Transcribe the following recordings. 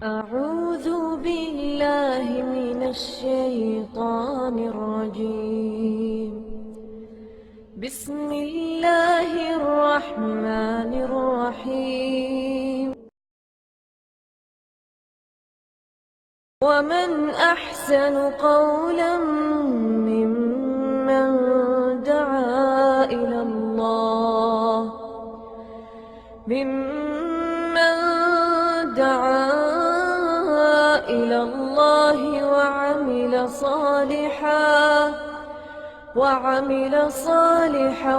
أعوذ بالله من الشيطان الرجيم. بسم الله الرحمن الرحيم. ومن أحسن قولا ممن دعا إلى الله وعمل صالحا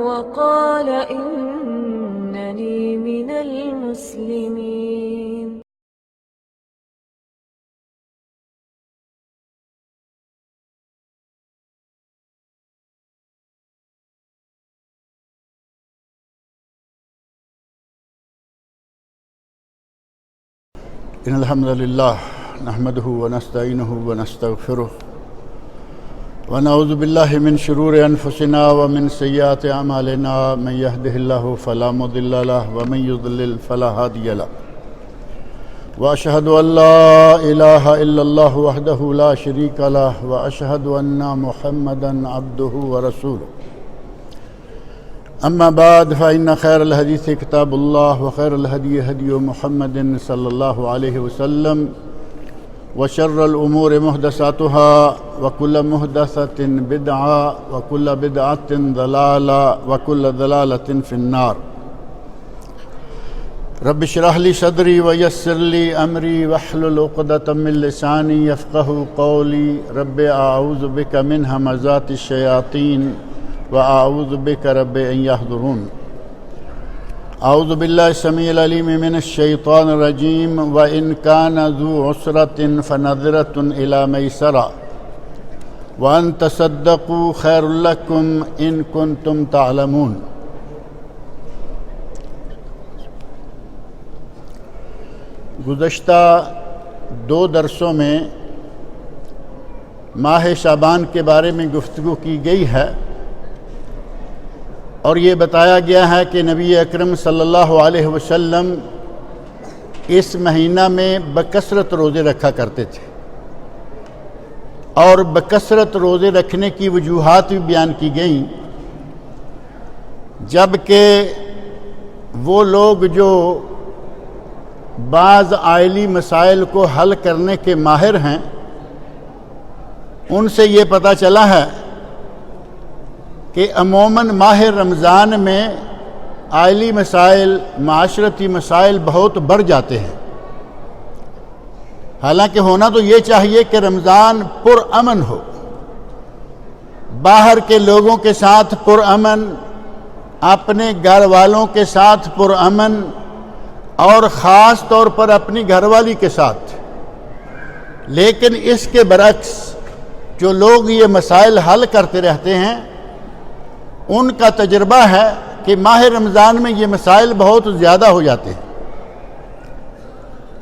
وقال إنني من المسلمين. إن الحمد لله نحمده ونستعينه ونستغفره ونعوذ بالله من شرور أنفسنا ومن سيئات أعمالنا. من يهده الله فلا مضل له ومن يضلل فلا هادي له. وأشهد أن لا إله إلا الله وحده لا شريك له وأشهد أن محمدا عبده ورسوله. أما بعد فإن خير الحديث كتاب الله وخير الهدي هدي محمد صلى الله عليه وسلم وشر الأمور محدثاتها وكل محدثة بدعة وكل بدعة ضلالة وكل ضلالة في النار. رب اشرح لي صدري ويسر لي أمري واحلل عقدة من لساني يفقهوا قولي. رب أعوذ بك من همزات الشياطين وأعوذ بك رب أن يحضرون. أعوذ بالله السميع العليم من الشيطان الرجيم. وإن كان ذو عسرة فنظرة إلى ميسرة وأن تصدقوا خير لكم إن كنتم تعلمون. گزشتہ 2 درسوں میں ماہ شعبان کے بارے میں گفتگو کی گئی ہے اور یہ بتایا گیا ہے کہ نبی اکرم صلی اللہ علیہ وسلم اس مہینہ میں بکثرت روزے رکھا کرتے تھے اور بکثرت روزے رکھنے کی وجوہات بھی بیان کی گئیں، جبکہ وہ لوگ جو بعض عائلی مسائل کو حل کرنے کے ماہر ہیں ان سے یہ پتہ چلا ہے کہ عموماً ماہ رمضان میں عائلی مسائل، معاشرتی مسائل بہت بڑھ جاتے ہیں. حالانکہ ہونا تو یہ چاہیے کہ رمضان پرامن ہو، باہر کے لوگوں کے ساتھ پرامن، اپنے گھر والوں کے ساتھ پرامن اور خاص طور پر اپنی گھر والی کے ساتھ. لیکن اس کے برعکس جو لوگ یہ مسائل حل کرتے رہتے ہیں ان کا تجربہ ہے کہ ماہ رمضان میں یہ مسائل بہت زیادہ ہو جاتے ہیں.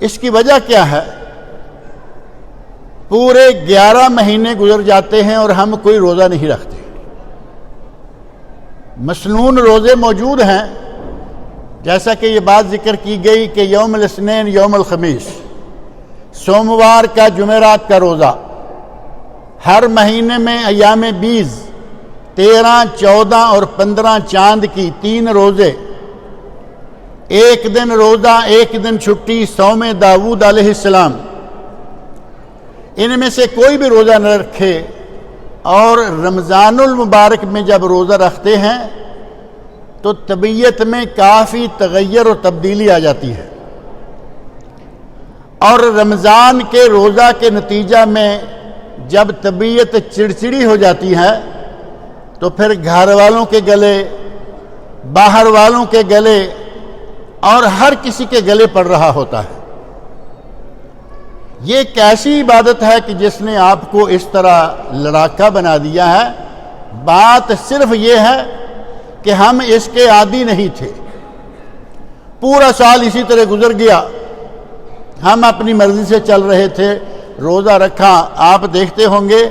اس کی وجہ کیا ہے؟ پورے 11 مہینے گزر جاتے ہیں اور ہم کوئی روزہ نہیں رکھتے. مسنون روزے موجود ہیں، جیسا کہ یہ بات ذکر کی گئی کہ یوم الاثنین، یوم الخمیس، سوموار کا، جمعرات کا روزہ. ہر مہینے میں ایام 20، 13، 14 اور 15 چاند کی 3 روزے، 1 دن روزہ، 1 دن چھٹی، صوم داؤد علیہ السلام. ان میں سے کوئی بھی روزہ نہ رکھے اور رمضان المبارک میں جب روزہ رکھتے ہیں تو طبیعت میں کافی تغیر و تبدیلی آ جاتی ہے، اور رمضان کے روزہ کے نتیجہ میں جب طبیعت چڑچڑی ہو جاتی ہے تو پھر گھر والوں کے گلے، باہر والوں کے گلے اور ہر کسی کے گلے پڑ رہا ہوتا ہے. یہ ایک ایسی عبادت ہے کہ جس نے آپ کو اس طرح لڑاکا بنا دیا ہے. بات صرف یہ ہے کہ ہم اس کے عادی نہیں تھے. پورا سال اسی طرح گزر گیا، ہم اپنی مرضی سے چل رہے تھے، روزہ رکھا. آپ دیکھتے ہوں گے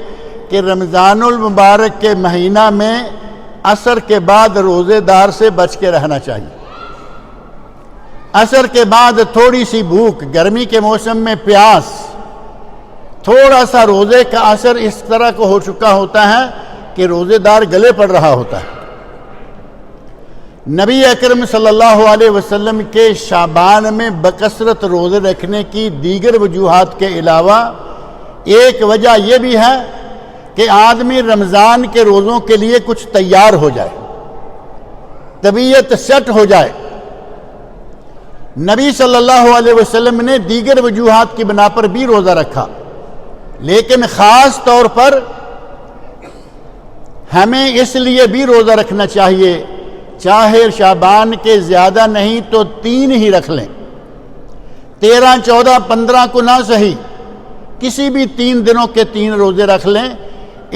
کہ رمضان المبارک کے مہینہ میں عصر کے بعد روزے دار سے بچ کے رہنا چاہیے. عصر کے بعد تھوڑی سی بھوک، گرمی کے موسم میں پیاس، تھوڑا سا روزے کا اثر اس طرح کو ہو چکا ہوتا ہے کہ روزے دار گلے پڑ رہا ہوتا ہے۔ نبی اکرم صلی اللہ علیہ وسلم کے شعبان میں بکثرت روزے رکھنے کی دیگر وجوہات کے علاوہ ایک وجہ یہ بھی ہے کہ آدمی رمضان کے روزوں کے لیے کچھ تیار ہو جائے، طبیعت سیٹ ہو جائے۔ نبی صلی اللہ علیہ وسلم نے دیگر وجوہات کی بنا پر بھی روزہ رکھا، لیکن خاص طور پر ہمیں اس لیے بھی روزہ رکھنا چاہیے، چاہے شعبان کے زیادہ نہیں تو 3 ہی رکھ لیں، 13، 14، 15 کو نہ صحیح، کسی بھی 3 دنوں کے 3 روزے رکھ لیں۔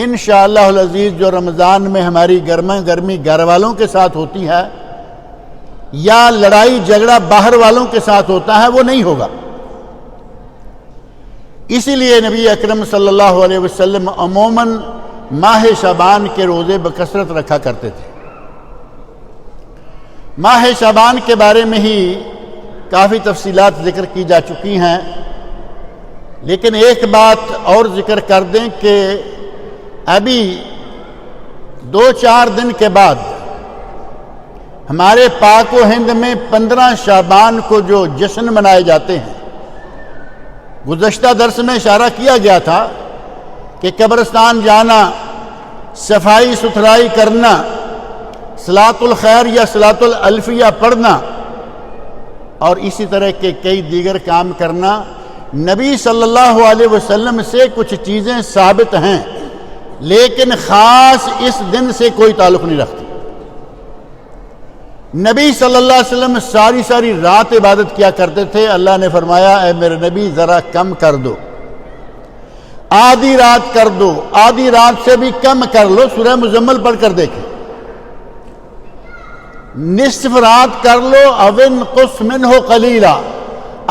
انشاءاللہ العزیز جو رمضان میں ہماری گرما گرمی گھر والوں کے ساتھ ہوتی ہے یا لڑائی جھگڑا باہر والوں کے ساتھ ہوتا ہے وہ نہیں ہوگا۔ اسی لیے نبی اکرم صلی اللہ علیہ وسلم عموماً ماہ شعبان کے روزے بکثرت رکھا کرتے تھے۔ ماہ شعبان کے بارے میں ہی کافی تفصیلات ذکر کی جا چکی ہیں، لیکن ایک بات اور ذکر کر دیں کہ ابھی 2-4 دن کے بعد ہمارے پاک و ہند میں 15 شعبان کو جو جشن منائے جاتے ہیں، گزشتہ درس میں اشارہ کیا گیا تھا کہ قبرستان جانا، صفائی ستھرائی کرنا، صلاۃ الخیر یا صلاۃ الالفیہ پڑھنا اور اسی طرح کے کئی دیگر کام کرنا نبی صلی اللہ علیہ وسلم سے کچھ چیزیں ثابت ہیں، لیکن خاص اس دن سے کوئی تعلق نہیں رکھتی۔ نبی صلی اللہ علیہ وسلم ساری رات عبادت کیا کرتے تھے۔ اللہ نے فرمایا اے میرے نبی ذرا کم کر دو، آدھی رات کر دو، آدھی رات سے بھی کم کر لو۔ سورہ مزمل پڑھ کر دیکھیں، نصف رات کر لو، او انقص منہ قلیلا،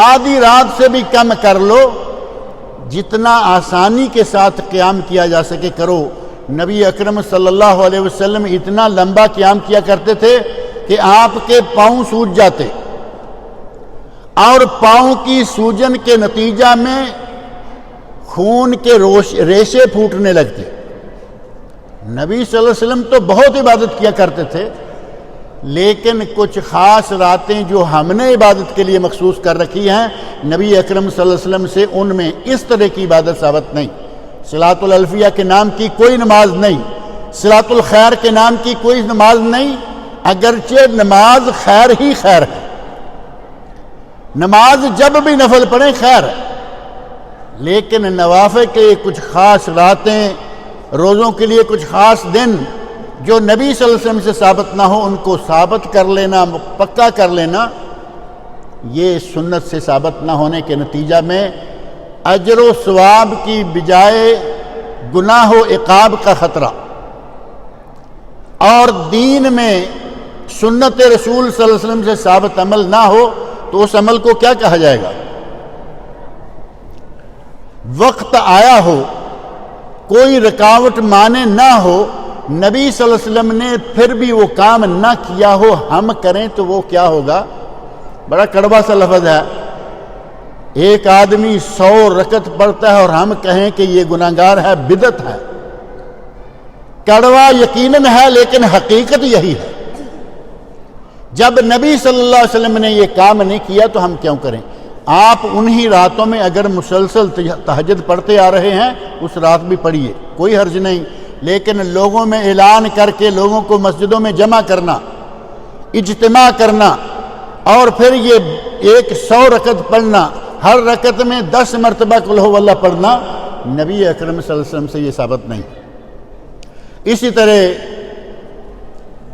آدھی رات سے بھی کم کر لو، جتنا آسانی کے ساتھ قیام کیا جا سکے کرو۔ نبی اکرم صلی اللہ علیہ وسلم اتنا لمبا قیام کیا کرتے تھے کہ آپ کے پاؤں سوج جاتے اور پاؤں کی سوجن کے نتیجہ میں خون کے ریشے پھوٹنے لگتے۔ نبی صلی اللہ علیہ وسلم تو بہت عبادت کیا کرتے تھے، لیکن کچھ خاص راتیں جو ہم نے عبادت کے لیے مخصوص کر رکھی ہیں، نبی اکرم صلی اللہ علیہ وسلم سے ان میں اس طرح کی عبادت ثابت نہیں۔ صلاۃ الالفیہ کے نام کی کوئی نماز نہیں، صلاۃ الخیر کے نام کی کوئی نماز نہیں، اگرچہ نماز خیر ہی خیر ہے، نماز جب بھی نفل پڑھیں خیر ہے، لیکن نوافل کے کچھ خاص راتیں، روزوں کے لیے کچھ خاص دن جو نبی صلی اللہ علیہ وسلم سے ثابت نہ ہو، ان کو ثابت کر لینا، پکا کر لینا، یہ سنت سے ثابت نہ ہونے کے نتیجہ میں اجر و ثواب کی بجائے گناہ و عقاب کا خطرہ، اور دین میں سنت رسول صلی اللہ علیہ وسلم سے ثابت عمل نہ ہو تو اس عمل کو کیا کہا جائے گا؟ وقت آیا ہو، کوئی رکاوٹ مانے نہ ہو، نبی صلی اللہ علیہ وسلم نے پھر بھی وہ کام نہ کیا ہو، ہم کریں تو وہ کیا ہوگا؟ بڑا کڑوا سا لفظ ہے۔ ایک آدمی 100 رکعت پڑھتا ہے اور ہم کہیں کہ یہ گناہگار ہے، بدعت ہے۔ کڑوا یقیناً ہے، لیکن حقیقت یہی ہے۔ جب نبی صلی اللہ علیہ وسلم نے یہ کام نہیں کیا تو ہم کیوں کریں؟ آپ انہی راتوں میں اگر مسلسل تہجد پڑھتے آ رہے ہیں، اس رات بھی پڑھیے، کوئی حرج نہیں، لیکن لوگوں میں اعلان کر کے لوگوں کو مسجدوں میں جمع کرنا، اجتماع کرنا، اور پھر یہ 100 رکعت پڑھنا، ہر رکعت میں 10 مرتبہ قل ہو اللہ پڑھنا، نبی اکرم صلی اللہ علیہ وسلم سے یہ ثابت نہیں۔ اسی طرح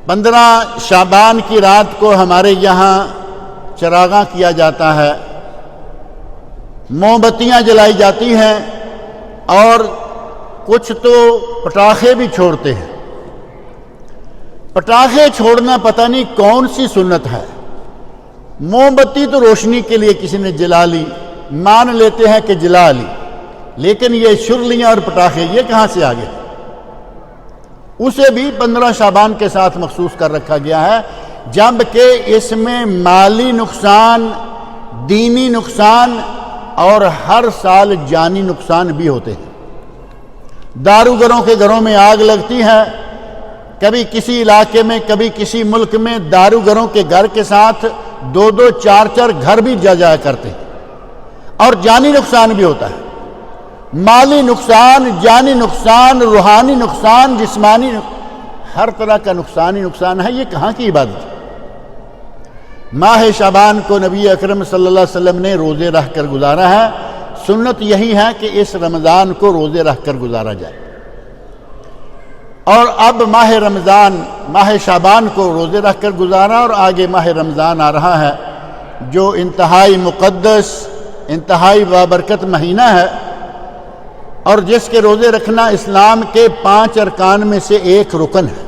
15 شعبان کی رات کو ہمارے یہاں چراغاں کیا جاتا ہے، موم بتیاں جلائی جاتی ہیں، اور کچھ تو پٹاخے بھی چھوڑتے ہیں۔ پٹاخے چھوڑنا پتہ نہیں کون سی سنت ہے۔ موم بتی تو روشنی کے لیے کسی نے جلا لی، مان لیتے ہیں کہ جلا لی، لیکن یہ شرلیاں اور پٹاخے یہ کہاں سے آ گئے؟ اسے بھی 15 شعبان کے ساتھ مخصوص کر رکھا گیا ہے، جب کہ اس میں مالی نقصان، دینی نقصان اور ہر سال جانی نقصان بھی ہوتے ہیں۔ داروگروں کے گھروں میں آگ لگتی ہے، کبھی کسی علاقے میں، کبھی کسی ملک میں داروگروں کے گھر کے ساتھ 2-2 4-4 گھر بھی جایا کرتے ہیں، اور جانی نقصان بھی ہوتا ہے۔ مالی نقصان، جانی نقصان، روحانی نقصان، جسمانی ہر طرح کا نقصان ہی نقصان ہے۔ یہ کہاں کی عبادت ہے؟ ماہ شعبان کو نبی اکرم صلی اللہ علیہ وسلم نے روزے رکھ کر گزارا ہے۔ سنت یہی ہے کہ اس رمضان کو روزے رکھ کر گزارا جائے، اور اب ماہ رمضان، ماہ شعبان کو روزے رکھ کر گزارا، اور آگے ماہ رمضان آ رہا ہے جو انتہائی مقدس، انتہائی بابرکت مہینہ ہے، اور جس کے روزے رکھنا اسلام کے 5 ارکان میں سے ایک رکن ہے۔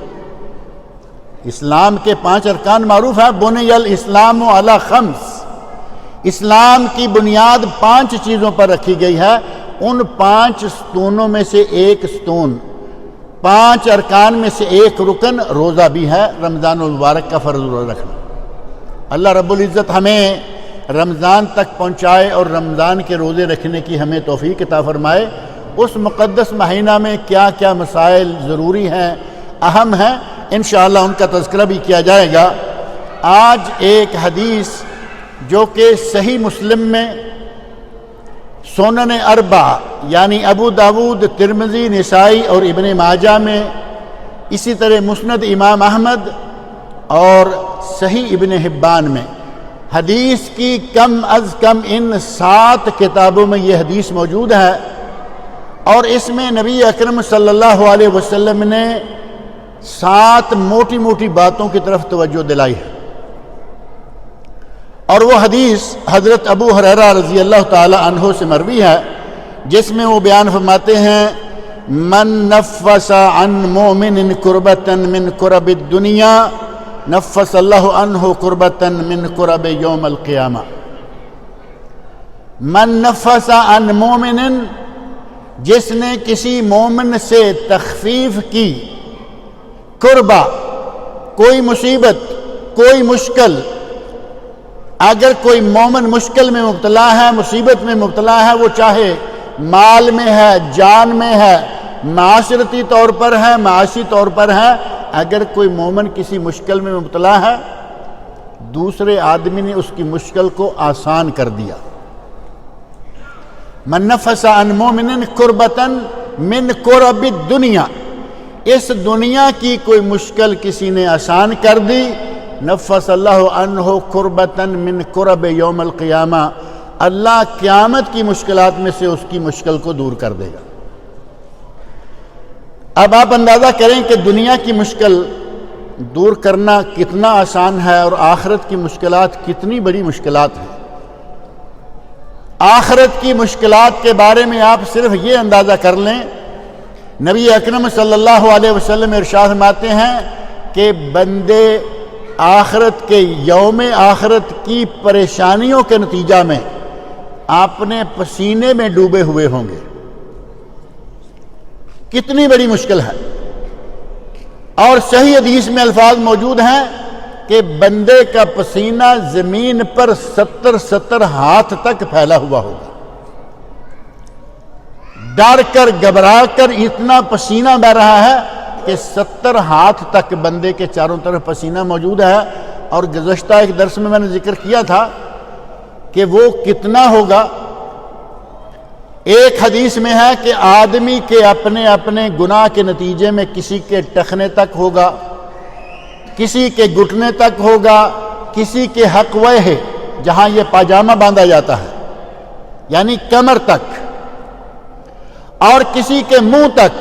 اسلام کے 5 ارکان معروف ہے، بنی الاسلام علی 5۔ اسلام کی بنیاد 5 چیزوں پر رکھی گئی ہے، ان 5 ستونوں میں سے ایک ستون، 5 ارکان میں سے ایک رکن روزہ بھی ہے، رمضان المبارک کا فرض روزہ رکھنا۔ اللہ رب العزت ہمیں رمضان تک پہنچائے اور رمضان کے روزے رکھنے کی ہمیں توفیق عطا فرمائے۔ اس مقدس مہینہ میں کیا کیا مسائل ضروری ہیں، اہم ہیں، انشاءاللہ ان کا تذکرہ بھی کیا جائے گا۔ آج ایک حدیث جو کہ صحیح مسلم میں، سنن اربعہ یعنی ابو داود، ترمذی، نسائی اور ابن ماجہ میں، اسی طرح مسند امام احمد اور صحیح ابن حبان میں، حدیث کی کم از کم ان 7 کتابوں میں یہ حدیث موجود ہے، اور اس میں نبی اکرم صلی اللہ علیہ وسلم نے 7 موٹی موٹی باتوں کی طرف توجہ دلائی ہے۔ اور وہ حدیث حضرت ابو ہریرہ رضی اللہ تعالی عنہ سے مروی ہے، جس میں وہ بیان فرماتے ہیں، من نفس عن مؤمن کربۃ من کرب الدنیا نفس اللہ عنہ کربۃ من کرب یوم القیامہ۔ من نفس عن مومن، جس نے کسی مومن سے تخفیف کی، کربہ کوئی مصیبت، کوئی مشکل، اگر کوئی مومن مشکل میں مبتلا ہے، مصیبت میں مبتلا ہے، وہ چاہے مال میں ہے، جان میں ہے، معاشرتی طور پر ہے، معاشی طور پر ہے، اگر کوئی مومن کسی مشکل میں مبتلا ہے، دوسرے آدمی نے اس کی مشکل کو آسان کر دیا۔ من نفس عن مومن کربۃ من کرب الدنیا، اس دنیا کی کوئی مشکل کسی نے آسان کر دی، نفس اللہ عنہ کربۃ من کرب یوم القیامہ، اللہ قیامت کی مشکلات میں سے اس کی مشکل کو دور کر دے گا۔ اب آپ اندازہ کریں کہ دنیا کی مشکل دور کرنا کتنا آسان ہے، اور آخرت کی مشکلات کتنی بڑی مشکلات ہیں۔ آخرت کی مشکلات کے بارے میں آپ صرف یہ اندازہ کر لیں، نبی اکرم صلی اللہ علیہ وسلم ارشاد فرماتے ہیں کہ بندے آخرت کے یوم آخرت کی پریشانیوں کے نتیجہ میں اپنے پسینے میں ڈوبے ہوئے ہوں گے۔ کتنی بڑی مشکل ہے، اور صحیح حدیث میں الفاظ موجود ہیں کہ بندے کا پسینہ زمین پر 70 ہاتھ تک پھیلا ہوا ہوگا۔ ڈر کر، گھبرا کر اتنا پسینہ بہ رہا ہے کہ 70 ہاتھ تک بندے کے چاروں طرف پسینہ موجود ہے۔ اور گزشتہ ایک درس میں نے ذکر کیا تھا کہ وہ کتنا ہوگا۔ ایک حدیث میں ہے کہ آدمی کے اپنے اپنے گناہ کے نتیجے میں کسی کے ٹخنے تک ہوگا، کسی کے گھٹنے تک ہوگا، کسی کے حقوہ ہے جہاں یہ پاجامہ باندھا جاتا ہے یعنی کمر تک، اور کسی کے منہ تک،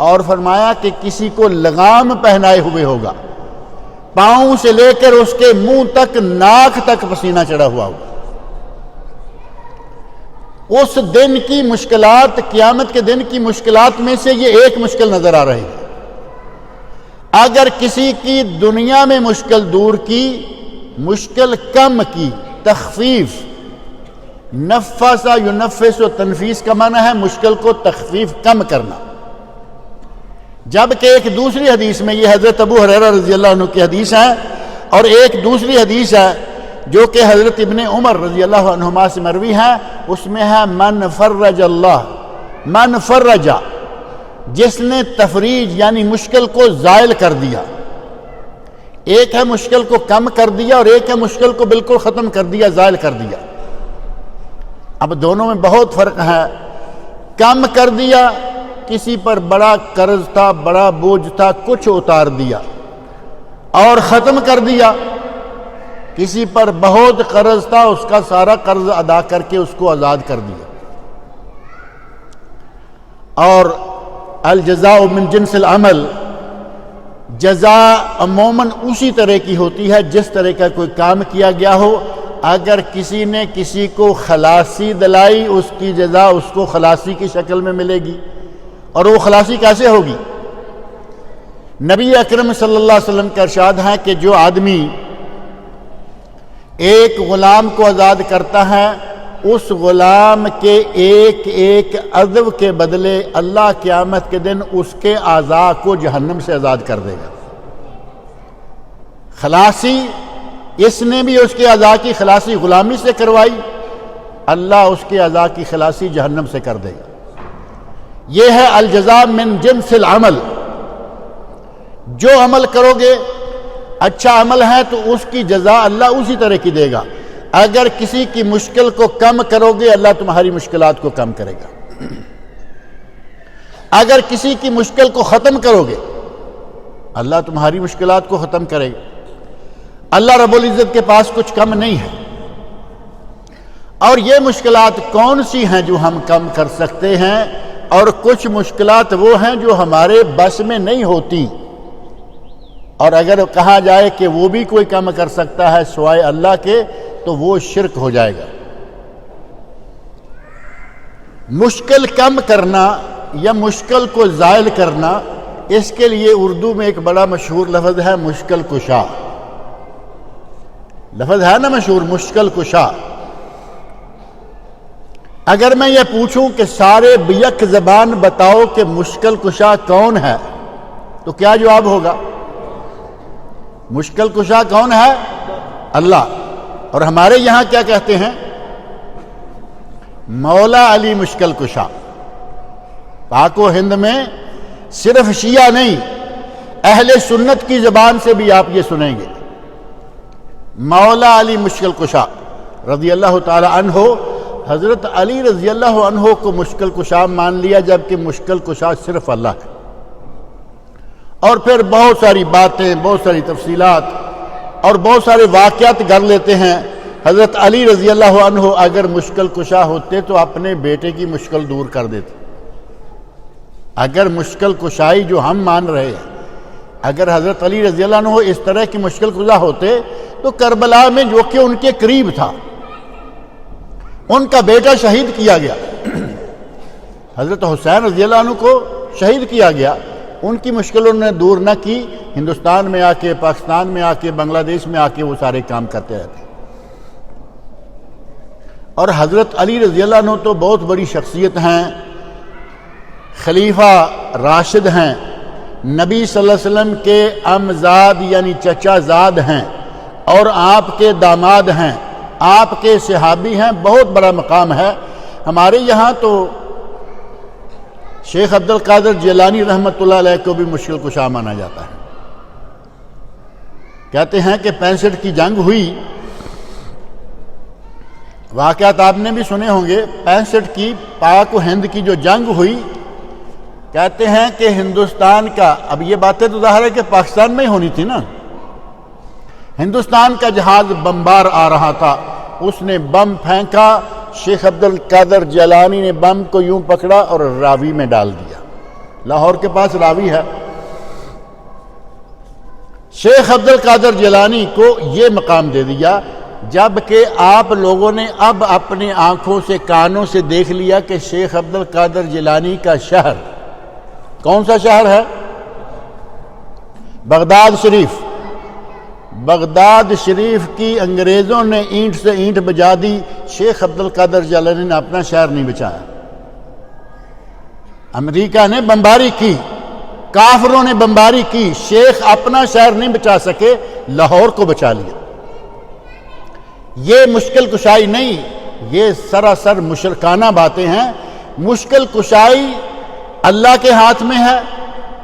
اور فرمایا کہ کسی کو لگام پہنائے ہوئے ہوگا، پاؤں سے لے کر اس کے منہ تک، ناک تک پسینہ چڑھا ہوا ہوگا۔ اس دن کی مشکلات، قیامت کے دن کی مشکلات میں سے یہ ایک مشکل نظر آ رہی ہے۔ اگر کسی کی دنیا میں مشکل دور کی، مشکل کم کی، تخفیف، نفس ینفس و تنفیس کا معنی ہے مشکل کو تخفیف کم کرنا۔ جبکہ ایک دوسری حدیث میں، یہ حضرت ابو ہریرہ رضی اللہ عنہ کی حدیث ہے، اور ایک دوسری حدیث ہے جو کہ حضرت ابن عمر رضی اللہ عنہما سے مروی ہے، اس میں ہے من فرج، جس نے تفریج یعنی مشکل کو زائل کر دیا. ایک ہے مشکل کو کم کر دیا اور ایک ہے مشکل کو بالکل ختم کر دیا، زائل کر دیا. اب دونوں میں بہت فرق ہے. کم کر دیا، کسی پر بڑا قرض تھا، بڑا بوجھ تھا، کچھ اتار دیا. اور ختم کر دیا، کسی پر بہت قرض تھا، اس کا سارا قرض ادا کر کے اس کو آزاد کر دیا. اور الجزاء من جنس العمل، جزا عموماً اسی طرح کی ہوتی ہے جس طرح کا کوئی کام کیا گیا ہو. اگر کسی نے کسی کو خلاصی دلائی، اس کی جزا اس کو خلاصی کی شکل میں ملے گی. اور وہ خلاصی کیسے ہوگی؟ نبی اکرم صلی اللہ علیہ وسلم کا ارشاد ہے کہ جو آدمی ایک غلام کو آزاد کرتا ہے، اس غلام کے ایک ایک عضو کے بدلے اللہ قیامت کے دن اس کے اعضاء کو جہنم سے آزاد کر دے گا. خلاصی، اس نے بھی اس کے اعضاء کی خلاصی غلامی سے کروائی، اللہ اس کے اعضاء کی خلاصی جہنم سے کر دے گا. یہ ہے الجزاء من جنس العمل. جو عمل کرو گے، اچھا عمل ہے تو اس کی جزا اللہ اسی طرح کی دے گا. اگر کسی کی مشکل کو کم کرو گے، اللہ تمہاری مشکلات کو کم کرے گا. اگر کسی کی مشکل کو ختم کرو گے، اللہ تمہاری مشکلات کو ختم کرے گا. اللہ رب العزت کے پاس کچھ کم نہیں ہے. اور یہ مشکلات کون سی ہیں جو ہم کم کر سکتے ہیں، اور کچھ مشکلات وہ ہیں جو ہمارے بس میں نہیں ہوتی. اور اگر کہا جائے کہ وہ بھی کوئی کم کر سکتا ہے سوائے اللہ کے، تو وہ شرک ہو جائے گا. مشکل کم کرنا یا مشکل کو زائل کرنا، اس کے لیے اردو میں ایک بڑا مشہور لفظ ہے مشکل کشا. لفظ ہے نا مشہور، مشکل کشا. اگر میں یہ پوچھوں کہ سارے بیک زبان بتاؤ کہ مشکل کشا کون ہے، تو کیا جواب ہوگا؟ مشکل کشا کون ہے؟ اللہ. اور ہمارے یہاں کیا کہتے ہیں؟ مولا علی مشکل کشا. پاک و ہند میں صرف شیعہ نہیں، اہل سنت کی زبان سے بھی آپ یہ سنیں گے، مولا علی مشکل کشا رضی اللہ تعالی عنہ. حضرت علی رضی اللہ عنہ کو مشکل کشا مان لیا، جبکہ مشکل کشا صرف اللہ ہے. اور پھر بہت ساری باتیں، بہت ساری تفصیلات اور بہت سارے واقعات کر لیتے ہیں. حضرت علی رضی اللہ عنہ اگر مشکل کشا ہوتے تو اپنے بیٹے کی مشکل دور کر دیتے. اگر مشکل کشائی جو ہم مان رہے ہیں، اگر حضرت علی رضی اللہ عنہ اس طرح کی مشکل کشا ہوتے تو کربلا میں جو کہ ان کے قریب تھا، ان کا بیٹا شہید کیا گیا، حضرت حسین رضی اللہ عنہ کو شہید کیا گیا، ان کی مشکلوں نے دور نہ کی. ہندوستان میں آ کے، پاکستان میں آ کے، بنگلہ دیش میں آ کے وہ سارے کام کرتے رہتے. اور حضرت علی رضی اللہ عنہ تو بہت بڑی شخصیت ہیں، خلیفہ راشد ہیں، نبی صلی اللہ علیہ وسلم کے امزاد یعنی چچا زاد ہیں، اور آپ کے داماد ہیں، آپ کے صحابی ہیں. بہت بڑا مقام ہے. ہمارے یہاں تو شیخ عبد القادر جیلانی رحمۃ اللہ علیہ کو بھی مشکل کشا مانا جاتا ہے. کہتے ہیں کہ 65 کی جنگ ہوئی، واقعات آپ نے بھی سنے ہوں گے. 65 کی پاک و ہند کی جو جنگ ہوئی، کہتے ہیں کہ ہندوستان کا، اب یہ باتیں تو ظاہر ہے کہ پاکستان میں ہی ہونی تھی نا، ہندوستان کا جہاز بمبار آ رہا تھا، اس نے بم پھینکا، شیخ عبد القادر جیلانی نے بم کو یوں پکڑا اور راوی میں ڈال دیا. لاہور کے پاس راوی ہے. شیخ عبد القادر جیلانی کو یہ مقام دے دیا، جبکہ آپ لوگوں نے اب اپنی آنکھوں سے، کانوں سے دیکھ لیا کہ شیخ عبد القادر جیلانی کا شہر کون سا شہر ہے؟ بغداد شریف. بغداد شریف کی انگریزوں نے اینٹ سے اینٹ بجا دی، شیخ عبد القادر جیلانی نے اپنا شہر نہیں بچایا. امریکہ نے بمباری کی، کافروں نے بمباری کی، شیخ اپنا شہر نہیں بچا سکے، لاہور کو بچا لیا۔ یہ مشکل کشائی نہیں، یہ سراسر مشرکانہ باتیں ہیں۔ مشکل کشائی اللہ کے ہاتھ میں ہے،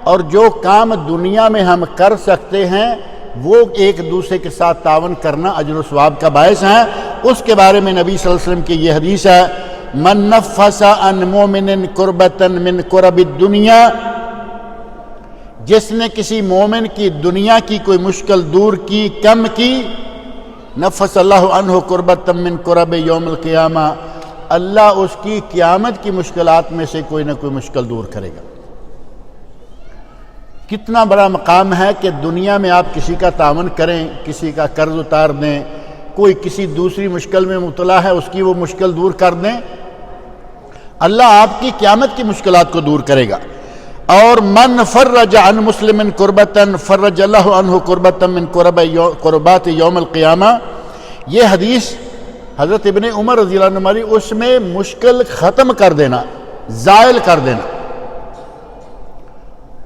اور جو کام دنیا میں ہم کر سکتے ہیں وہ ایک دوسرے کے ساتھ تعاون کرنا اجر و ثواب کا باعث ہے۔ اس کے بارے میں نبی صلی اللہ علیہ وسلم کی یہ حدیث ہے، من نفس عن مومن کربتا من کرب الدنیا، جس نے کسی مومن کی دنیا کی کوئی مشکل دور کی، کم کی، نفس اللہ عنہ کربتا من کرب یوم القیامہ، اللہ اس کی قیامت کی مشکلات میں سے کوئی نہ کوئی مشکل دور کرے گا۔ کتنا بڑا مقام ہے کہ دنیا میں آپ کسی کا تعاون کریں، کسی کا قرض اتار دیں، کوئی کسی دوسری مشکل میں مبتلا ہے اس کی وہ مشکل دور کر دیں، اللہ آپ کی قیامت کی مشکلات کو دور کرے گا۔ اور من فرج عن مسلم کربتا فرج اللہ عنہ کربتا من قربات یوم القیامہ، یہ حدیث حضرت ابن عمر رضی اللہ عنہ ہماری، اس میں مشکل ختم کر دینا، زائل کر دینا۔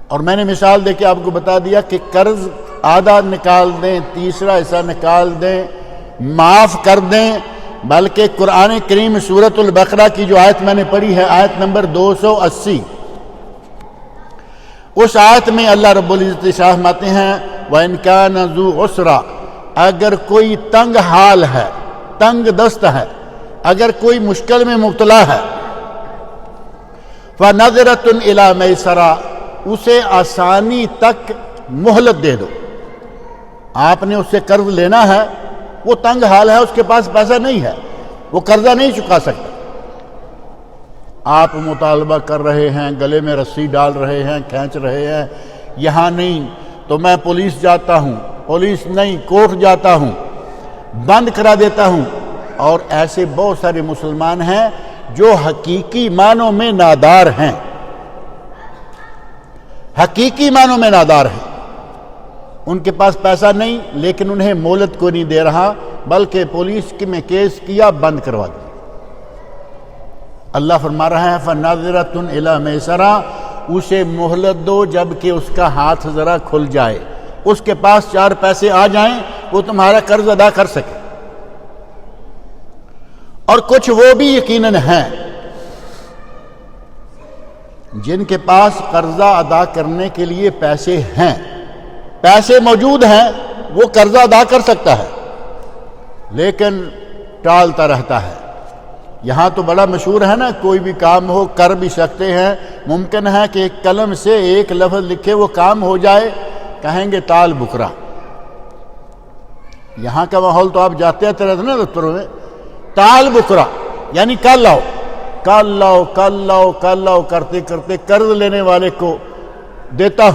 اور میں نے مثال دے کے آپ کو بتا دیا کہ قرض آدھا نکال دیں، تیسرا حصہ نکال دیں، معاف کر دیں، بلکہ قرآن کریم سورۃ البقرہ کی جو آیت میں نے پڑھی ہے، آیت نمبر 280، اس آیت میں اللہ رب العزت ارشاد فرماتے ہیں وَإِنْ كَانَ ذُو عُسْرَةٍ، اگر کوئی تنگ حال ہے، تنگ دست ہے، اگر کوئی مشکل میں مبتلا ہے، فَنَظِرَةٌ إِلَىٰ مَيْسَرَةٍ، اسے آسانی تک مہلت دے دو۔ آپ نے اس سے قرض لینا ہے، وہ تنگ حال ہے، اس کے پاس پیسہ نہیں ہے، وہ قرضہ نہیں چکا سکتا، آپ مطالبہ کر رہے ہیں، گلے میں رسی ڈال رہے ہیں، کھینچ رہے ہیں، یہاں نہیں تو میں پولیس جاتا ہوں، پولیس نہیں کورٹ جاتا ہوں، بند کرا دیتا ہوں۔ اور ایسے بہت سارے مسلمان ہیں جو حقیقی معنوں میں نادار ہیں، حقیقی معنوں میں نادار ہیں، ان کے پاس پیسہ نہیں لیکن انہیں مہلت کو نہیں دے رہا، بلکہ پولیس میں کیس کیا، بند کروا دیا۔ اللہ فرما رہا ہے فَنَظِرَةٌ إِلَىٰ مَيْسَرَةٍ، اسے مہلت دو جب کہ اس کا ہاتھ ذرا کھل جائے، اس کے پاس 4 پیسے آ جائیں، وہ تمہارا قرض ادا کر سکے۔ اور کچھ وہ بھی یقیناً ہیں جن کے پاس قرضہ ادا کرنے کے لیے پیسے ہیں، پیسے موجود ہیں، وہ قرضہ ادا کر سکتا ہے لیکن ٹالتا رہتا ہے۔ یہاں تو بڑا مشہور ہے نا، کوئی بھی کام ہو کر بھی سکتے ہیں، ممکن ہے کہ ایک قلم سے ایک لفظ لکھے وہ کام ہو جائے، کہیں گے ٹال بکرا۔ یہاں کا ماحول تو آپ جاتے رہتے نا دفتروں میں، ٹال بکرا یعنی کل لاؤ، کل لاؤ، کل لاؤ، کل لاؤ کرتے کرتے قرض لینے والے کو دیتا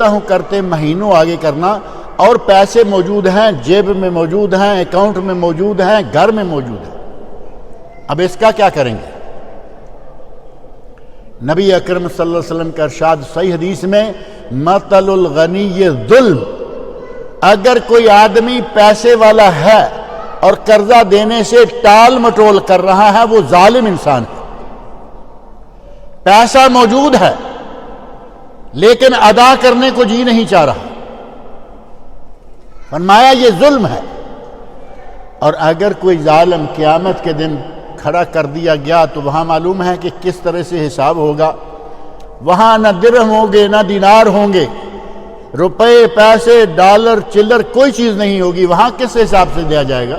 ہوں کرتے مہینوں آگے کرنا، اور پیسے موجود ہیں، جیب میں موجود ہیں، اکاؤنٹ میں موجود ہیں، گھر میں موجود ہیں، اب اس کا کیا کریں گے؟ نبی اکرم صلی اللہ علیہ وسلم کا ارشاد صحیح حدیث میں مثل الغنی ظلم، اگر کوئی آدمی پیسے والا ہے اور قرضہ دینے سے ٹال مٹول کر رہا ہے، وہ ظالم انسان ہے۔ پیسہ موجود ہے لیکن ادا کرنے کو جی نہیں چاہ رہا، فرمایا یہ ظلم ہے۔ اور اگر کوئی ظالم قیامت کے دن کھڑا کر دیا گیا تو وہاں معلوم ہے کہ کس طرح سے حساب ہوگا، وہاں نہ درہم ہوں گے، نہ دینار ہوں گے، روپے، پیسے، ڈالر، چلر، کوئی چیز نہیں ہوگی، وہاں کس حساب سے دیا جائے گا؟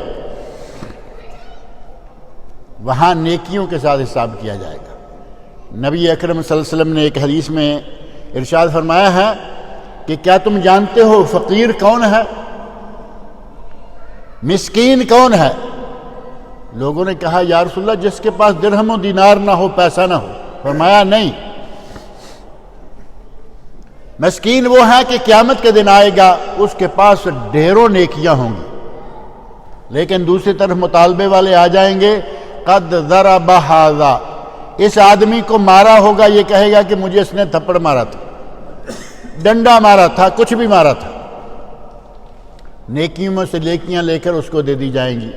وہاں نیکیوں کے ساتھ حساب کیا جائے گا۔ نبی اکرم صلی اللہ علیہ وسلم نے ایک حدیث میں ارشاد فرمایا ہے کہ کیا تم جانتے ہو فقیر کون ہے، مسکین کون ہے؟ لوگوں نے کہا یا رسول اللہ جس کے پاس درہم و دینار نہ ہو، پیسہ نہ ہو۔ فرمایا نہیں، مسکین وہ ہے کہ قیامت کے دن آئے گا، اس کے پاس ڈھیروں نیکیاں ہوں گی، لیکن دوسری طرف مطالبے والے آ جائیں گے، قد ضرب ھذا، اس آدمی کو مارا ہوگا، یہ کہے گا کہ مجھے اس نے تھپڑ مارا تھا، ڈنڈا مارا تھا، کچھ بھی مارا تھا۔ نیکیوں میں سے نیکیاں لے کر اس کو دے دی جائیں گی۔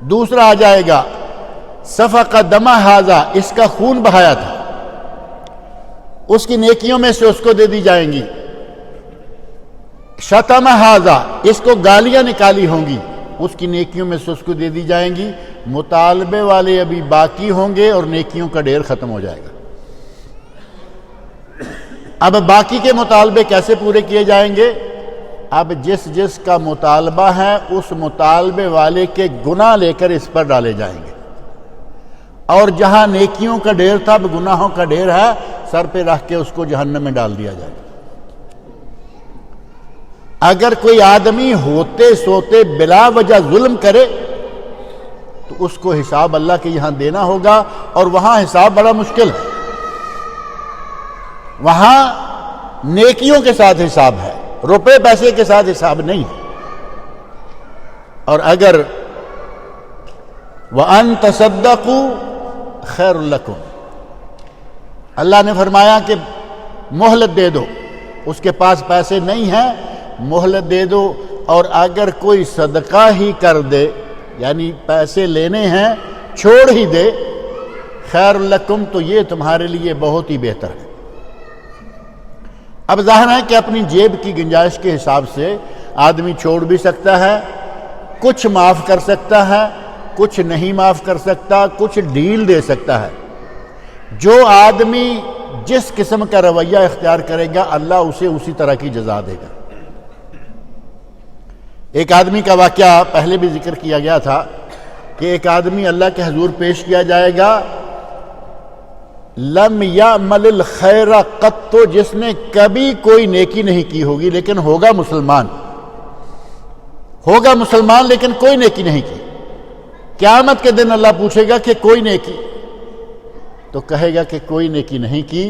دوسرا آ جائے گا، سفک دم ھذا، اس کا خون بہایا تھا، اس کی نیکیوں میں سے اس کو دے دی جائیں گی. شتم ھذا، اس کو گالیاں نکالی ہوں گی، اس کی نیکیوں میں سے اس کو دے دی جائیں گی. مطالبے والے ابھی باقی ہوں گے اور نیکیوں کا ڈھیر ختم ہو جائے گا. اب باقی کے مطالبے کیسے پورے کیے جائیں گے؟ اب جس جس کا مطالبہ ہے اس مطالبے والے کے گناہ لے کر اس پر ڈالے جائیں گے، اور جہاں نیکیوں کا ڈھیر تھا اب گناہوں کا ڈھیر ہے، سر پہ رکھ کے اس کو جہنم میں ڈال دیا جائے گا. اگر کوئی آدمی ہوتے سوتے بلا وجہ ظلم کرے تو اس کو حساب اللہ کے یہاں دینا ہوگا، اور وہاں حساب بڑا مشکل ہے. وہاں نیکیوں کے ساتھ حساب ہے، روپے پیسے کے ساتھ حساب نہیں ہے. اور اگر وَأَن تَصَدَّقُوا خَيْرٌ لَكُمْ، اللہ نے فرمایا کہ مہلت دے دو، اس کے پاس پیسے نہیں ہیں، مہلت دے دو، اور اگر کوئی صدقہ ہی کر دے، یعنی پیسے لینے ہیں چھوڑ ہی دے، خیر لکم، تو یہ تمہارے لیے بہت ہی بہتر ہے. اب ظاہر ہے کہ اپنی جیب کی گنجائش کے حساب سے آدمی چھوڑ بھی سکتا ہے، کچھ معاف کر سکتا ہے، کچھ نہیں معاف کر سکتا، کچھ ڈھیل دے سکتا ہے. جو آدمی جس قسم کا رویہ اختیار کرے گا اللہ اسے اسی طرح کی جزا دے گا. ایک آدمی کا واقعہ پہلے بھی ذکر کیا گیا تھا کہ ایک آدمی اللہ کے حضور پیش کیا جائے گا، لم یعمل الخیر قط، جس نے کبھی کوئی نیکی نہیں کی ہوگی لیکن ہوگا مسلمان لیکن کوئی نیکی نہیں کی. قیامت کے دن اللہ پوچھے گا کہ کوئی نیکی، تو کہے گا کہ کوئی نیکی نہیں کی.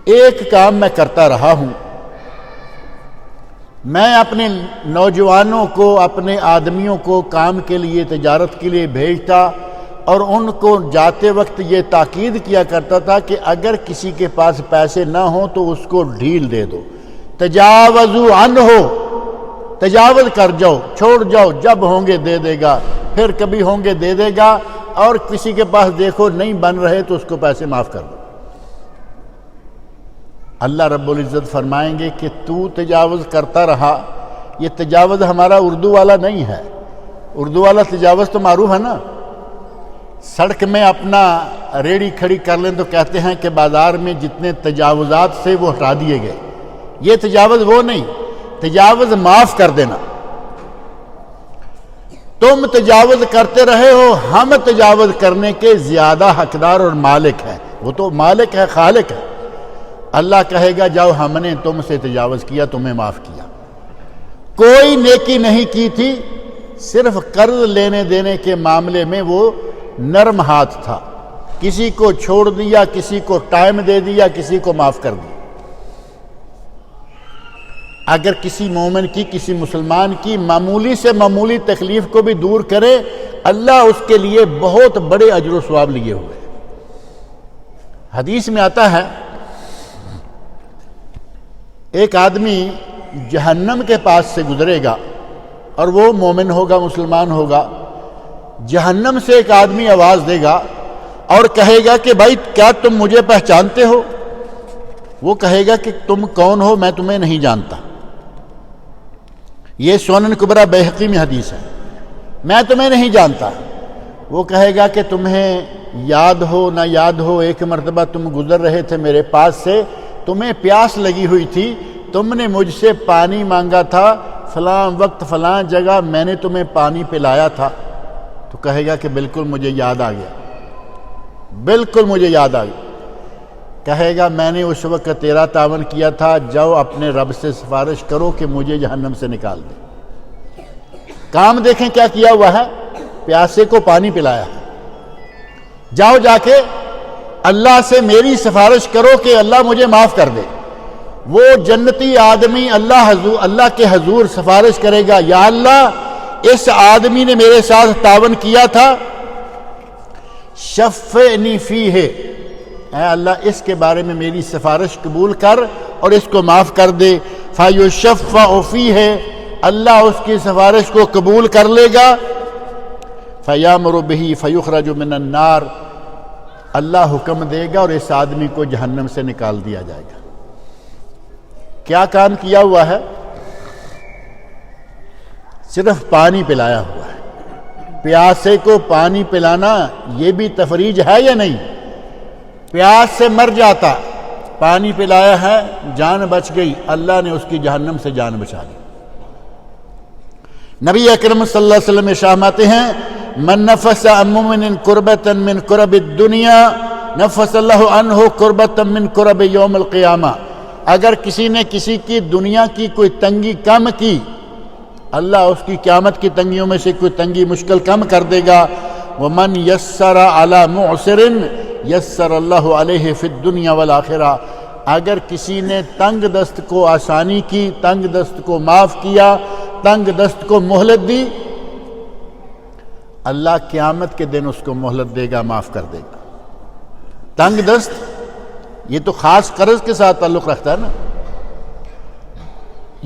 ایک کام میں کرتا رہا ہوں، میں اپنے نوجوانوں کو، اپنے آدمیوں کو کام کے لیے، تجارت کے لیے بھیجتا، اور ان کو جاتے وقت یہ تاکید کیا کرتا تھا کہ اگر کسی کے پاس پیسے نہ ہوں تو اس کو ڈھیل دے دو، تجاوزوا عنہ، تجاوز کر جاؤ، چھوڑ جاؤ، جب ہوں گے دے دے گا، پھر کبھی ہوں گے دے دے گا، اور کسی کے پاس دیکھو نہیں بن رہے تو اس کو پیسے معاف کر دو. اللہ رب العزت فرمائیں گے کہ تو تجاوز کرتا رہا. یہ تجاوز ہمارا اردو والا نہیں ہے، اردو والا تجاوز تو معروف ہے نا، سڑک میں اپنا ریڑھی کھڑی کر لیں تو کہتے ہیں کہ بازار میں جتنے تجاوزات سے وہ ہٹا دیے گئے. یہ تجاوز وہ نہیں، تجاوز معاف کر دینا. تم تجاوز کرتے رہے ہو، ہم تجاوز کرنے کے زیادہ حقدار اور مالک ہیں. وہ تو مالک ہے، خالق ہے. اللہ کہے گا جاؤ ہم نے تم سے تجاوز کیا، تمہیں معاف کیا. کوئی نیکی نہیں کی تھی، صرف قرض لینے دینے کے معاملے میں وہ نرم ہاتھ تھا، کسی کو چھوڑ دیا، کسی کو ٹائم دے دیا، کسی کو معاف کر دیا. اگر کسی مومن کی، کسی مسلمان کی معمولی سے معمولی تکلیف کو بھی دور کرے، اللہ اس کے لیے بہت بڑے اجر و ثواب لیے ہوئے. حدیث میں آتا ہے ایک آدمی جہنم کے پاس سے گزرے گا، اور وہ مومن ہوگا، مسلمان ہوگا. جہنم سے ایک آدمی آواز دے گا اور کہے گا کہ بھائی کیا تم مجھے پہچانتے ہو؟ وہ کہے گا کہ تم کون ہو، میں تمہیں نہیں جانتا. یہ سنن کبریٰ بیہقی میں حدیث ہے. میں تمہیں نہیں جانتا. وہ کہے گا کہ تمہیں یاد ہو نہ یاد ہو، ایک مرتبہ تم گزر رہے تھے میرے پاس سے، تمہیں پیاس لگی ہوئی تھی، تم نے مجھ سے پانی مانگا تھا، فلاں وقت فلاں جگہ میں نے تمہیں پانی پلایا تھا. تو کہے گا کہ بالکل مجھے یاد آ گیا، بالکل مجھے یاد آ گیا. کہے گا میں نے اس وقت تیرا تعاون کیا تھا، جاؤ اپنے رب سے سفارش کرو کہ مجھے جہنم سے نکال دے. کام دیکھیں کیا کیا ہوا ہے، پیاسے کو پانی پلایا. جاؤ جا کے اللہ سے میری سفارش کرو کہ اللہ مجھے معاف کر دے. وہ جنتی آدمی اللہ کے حضور سفارش کرے گا، یا اللہ اس آدمی نے میرے ساتھ تعاون کیا تھا، شفعنی فیہ، اے اللہ اس کے بارے میں میری سفارش قبول کر اور اس کو معاف کر دے. فیشفع فیہ، اللہ اس کی سفارش کو قبول کر لے گا. فیامر بہ فیخرج من النار، اللہ حکم دے گا اور اس آدمی کو جہنم سے نکال دیا جائے گا۔ کیا کام کیا ہوا ہے؟ صرف پانی پلایا ہوا ہے۔ پیاسے کو پانی پلانا یہ بھی تفریج ہے یا نہیں؟ پیاس سے مر جاتا، پانی پلایا ہے، جان بچ گئی، اللہ نے اس کی جہنم سے جان بچا لی۔ نبی اکرم صلی اللہ علیہ وسلم ارشاد فرماتے ہیں من نفس عن مؤمن کربۃ من کرب الدنیا نفس اللہ عنہ کربۃ من کرب یوم القیامہ، اگر کسی نے کسی کی دنیا کی کوئی تنگی کم کی، اللہ اس کی قیامت کی تنگیوں میں سے کوئی تنگی مشکل کم کر دے گا۔ ومن یسر علی معسر یسر اللہ علیہ فی الدنیا والآخرہ، اگر کسی نے تنگ دست کو آسانی کی، تنگ دست کو معاف کیا، تنگ دست کو مہلت دی، اللہ قیامت کے دن اس کو مہلت دے گا، معاف کر دے گا۔ تنگ دست یہ تو خاص قرض کے ساتھ تعلق رکھتا ہے نا۔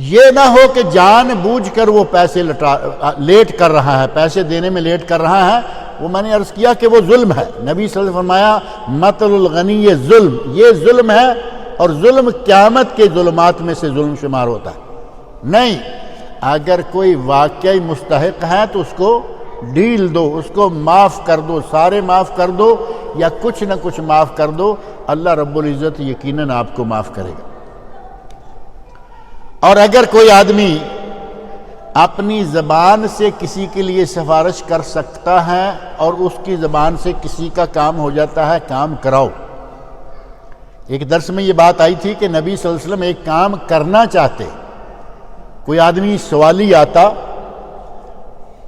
یہ نہ ہو کہ جان بوجھ کر وہ پیسے لیٹ کر رہا ہے، پیسے دینے میں لیٹ کر رہا ہے، وہ میں نے عرض کیا کہ وہ ظلم ہے۔ نبی صلی اللہ علیہ وسلم فرمایا مطل الغنی یہ ظلم، یہ ظلم ہے، اور ظلم قیامت کے ظلمات میں سے ظلم شمار ہوتا ہے۔ نہیں، اگر کوئی واقعی مستحق ہے تو اس کو ڈیل دو، اس کو معاف کر دو، سارے معاف کر دو یا کچھ نہ کچھ معاف کر دو، اللہ رب العزت یقیناً آپ کو معاف کرے گا۔ اور اگر کوئی آدمی اپنی زبان سے کسی کے لیے سفارش کر سکتا ہے اور اس کی زبان سے کسی کا کام ہو جاتا ہے، کام کراؤ۔ ایک درس میں یہ بات آئی تھی کہ نبی صلی اللہ علیہ وسلم ایک کام کرنا چاہتے، کوئی آدمی سوالی آتا